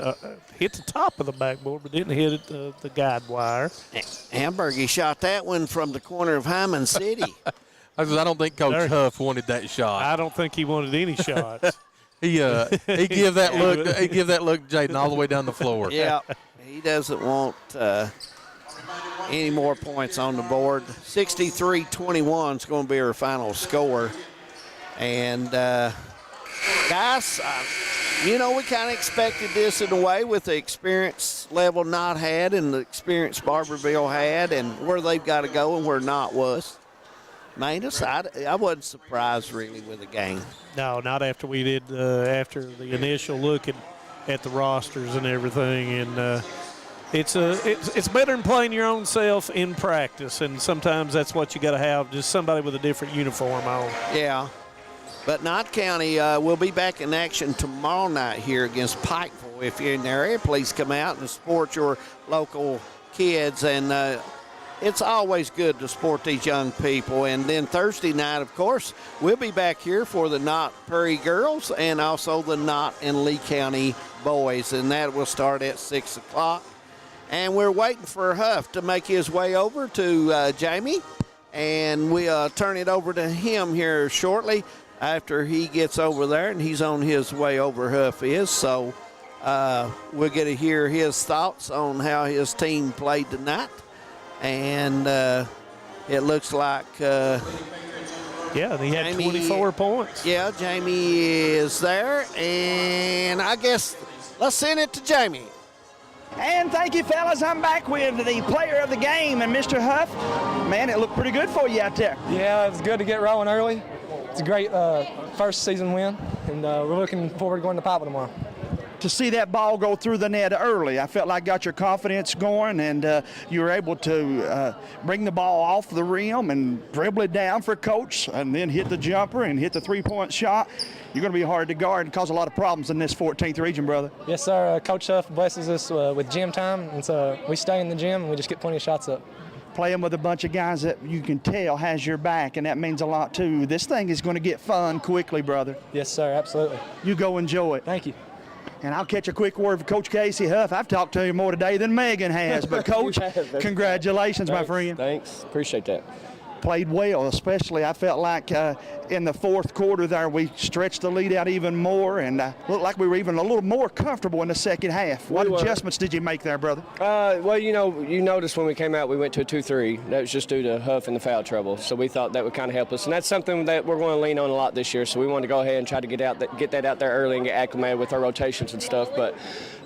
Speaker 14: hit the top of the backboard, but didn't hit it the guide wire.
Speaker 11: Hamburgie shot that one from the corner of Hyman City.
Speaker 15: I don't think Coach Huff wanted that shot.
Speaker 14: I don't think he wanted any shots.
Speaker 15: he give that look. He give that look, Jaden, all the way down the floor.
Speaker 11: Yeah, he doesn't want any more points on the board. 63-21 is going to be our final score. And guys, we kind of expected this in a way with the experience level Knott had and the experience Barbourville had, and where they've got to go and where Knott was. Manus, I wasn't surprised really with the game.
Speaker 14: No, not after we did, after the initial look at the rosters and everything. And it's better than playing your own self in practice, and sometimes that's what you got to have, just somebody with a different uniform on.
Speaker 11: Yeah. But Knott County will be back in action tomorrow night here against Pikeville. If you're in the area, please come out and support your local kids. And it's always good to support these young people. And then Thursday night, of course, we'll be back here for the Knott Prairie girls and also the Knott and Lee County boys. And that will start at 6 o'clock. And we're waiting for Huff to make his way over to Jamie. And we'll turn it over to him here shortly after he gets over there. And he's on his way over, Huff is. So We're going to hear his thoughts on how his team played tonight. And it looks like
Speaker 14: yeah, they had
Speaker 11: Jamie,
Speaker 14: 24 points.
Speaker 11: Yeah, Jamie is there. And I guess let's send it to Jamie.
Speaker 4: And thank you, fellas. I'm back with the player of the game, and Mr. Huff. Man, it looked pretty good for you out there.
Speaker 5: Yeah, it was good to get rolling early. It's a great first season win, and we're looking forward to going to Papa tomorrow.
Speaker 4: To see that ball go through the net early, I felt like got your confidence going, and you were able to bring the ball off the rim and dribble it down for Coach, and then hit the jumper and hit the three-point shot. You're going to be hard to guard and cause a lot of problems in this 14th region, brother.
Speaker 5: Yes, sir. Coach Huff blesses us with gym time, and so we stay in the gym and we just get plenty of shots up.
Speaker 4: Playing with a bunch of guys that you can tell has your back, and that means a lot too. This thing is going to get fun quickly, brother.
Speaker 5: Yes, sir. Absolutely.
Speaker 4: You go enjoy it.
Speaker 5: Thank you.
Speaker 4: And I'll catch a quick word from Coach Casey Huff. I've talked to him more today than Megan has. But, Coach, congratulations, my friend.
Speaker 6: Thanks. Appreciate that.
Speaker 4: Played well, especially I felt like in the fourth quarter there we stretched the lead out even more and looked like we were even a little more comfortable in the second half. What adjustments did you make there, brother?
Speaker 6: Well, you noticed when we came out we went to a 2-3. That was just due to Huff and the foul trouble. So we thought that would kind of help us. And that's something that we're going to lean on a lot this year. So we wanted to go ahead and try to get that out there early and get acclimated with our rotations and stuff. But,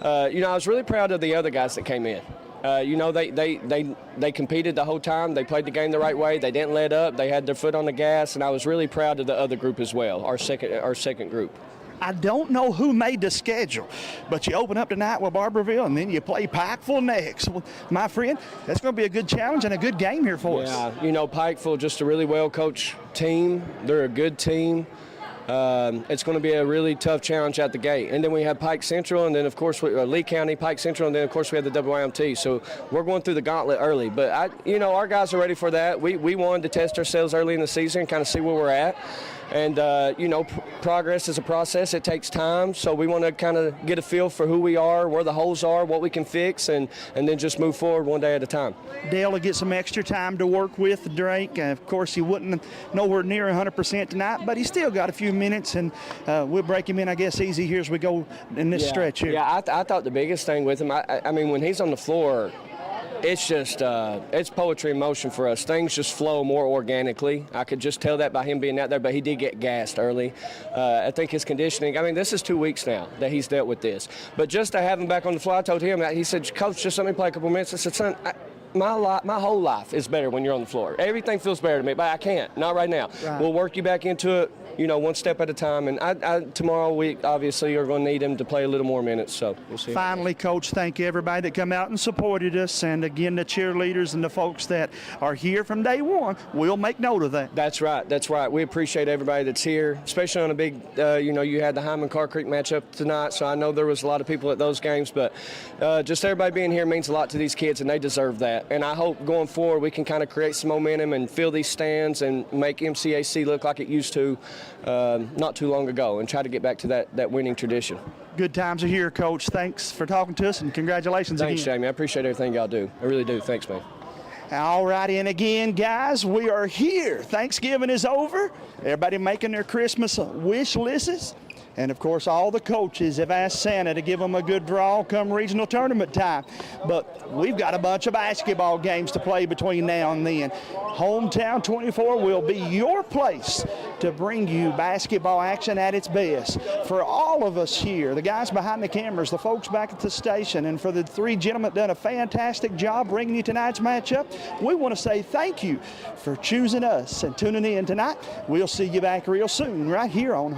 Speaker 6: I was really proud of the other guys that came in. They competed the whole time. They played the game the right way. They didn't let up. They had their foot on the gas, and I was really proud of the other group as well, our second group.
Speaker 4: I don't know who made the schedule, but you open up tonight with Barbourville, and then you play Pikeville next. Well, my friend, that's going to be a good challenge and a good game here for us.
Speaker 6: Yeah, Pikeville, just a really well-coached team. They're a good team. It's going to be a really tough challenge at the gate. And then we have Pike Central, and then, of course, Lee County, Pike Central, and then, of course, we have the WIMT. So we're going through the gauntlet early. But, our guys are ready for that. We wanted to test ourselves early in the season and kind of see where we're at. And, progress is a process. It takes time. So we want to kind of get a feel for who we are, where the holes are, what we can fix, and then just move forward one day at a time.
Speaker 4: Dale will get some extra time to work with Drake. Of course, he wasn't nowhere near 100% tonight, but he still got a few minutes, and we'll break him in, I guess, easy here as we go in this stretch here.
Speaker 6: Yeah, I thought the biggest thing with him, I mean, when he's on the floor, it's just, it's poetry in motion for us. Things just flow more organically. I could just tell that by him being out there, but he did get gassed early. I think his conditioning, this is 2 weeks now that he's dealt with this. But just to have him back on the floor, I told him, he said, Coach, just let me play a couple minutes. I said, son, my whole life is better when you're on the floor. Everything feels better to me, but I can't, not right now. Right. We'll work you back into it, one step at a time. And tomorrow we obviously are going to need him to play a little more minutes, so we'll see.
Speaker 4: Finally, Coach, thank you everybody that come out and supported us, and again the cheerleaders and the folks that are here from day one. We'll make note of that.
Speaker 6: That's right. We appreciate everybody that's here, especially on a big, you had the Hyman-Carr Creek matchup tonight, so I know there was a lot of people at those games, but just everybody being here means a lot to these kids, and they deserve that. And I hope going forward we can kind of create some momentum and fill these stands and make MCAC look like it used to not too long ago, and try to get back to that winning tradition.
Speaker 4: Good times are here, Coach. Thanks for talking to us, and congratulations again.
Speaker 6: Thanks, Jamie. I appreciate everything y'all do. I really do. Thanks, man.
Speaker 4: All righty, and again, guys, we are here. Thanksgiving is over. Everybody making their Christmas wish lists. And, of course, all the coaches have asked Santa to give them a good draw come regional tournament time. But we've got a bunch of basketball games to play between now and then. Hometown 24 will be your place to bring you basketball action at its best. For all of us here, the guys behind the cameras, the folks back at the station, and for the three gentlemen that done a fantastic job bringing you tonight's matchup, we want to say thank you for choosing us and tuning in tonight. We'll see you back real soon right here on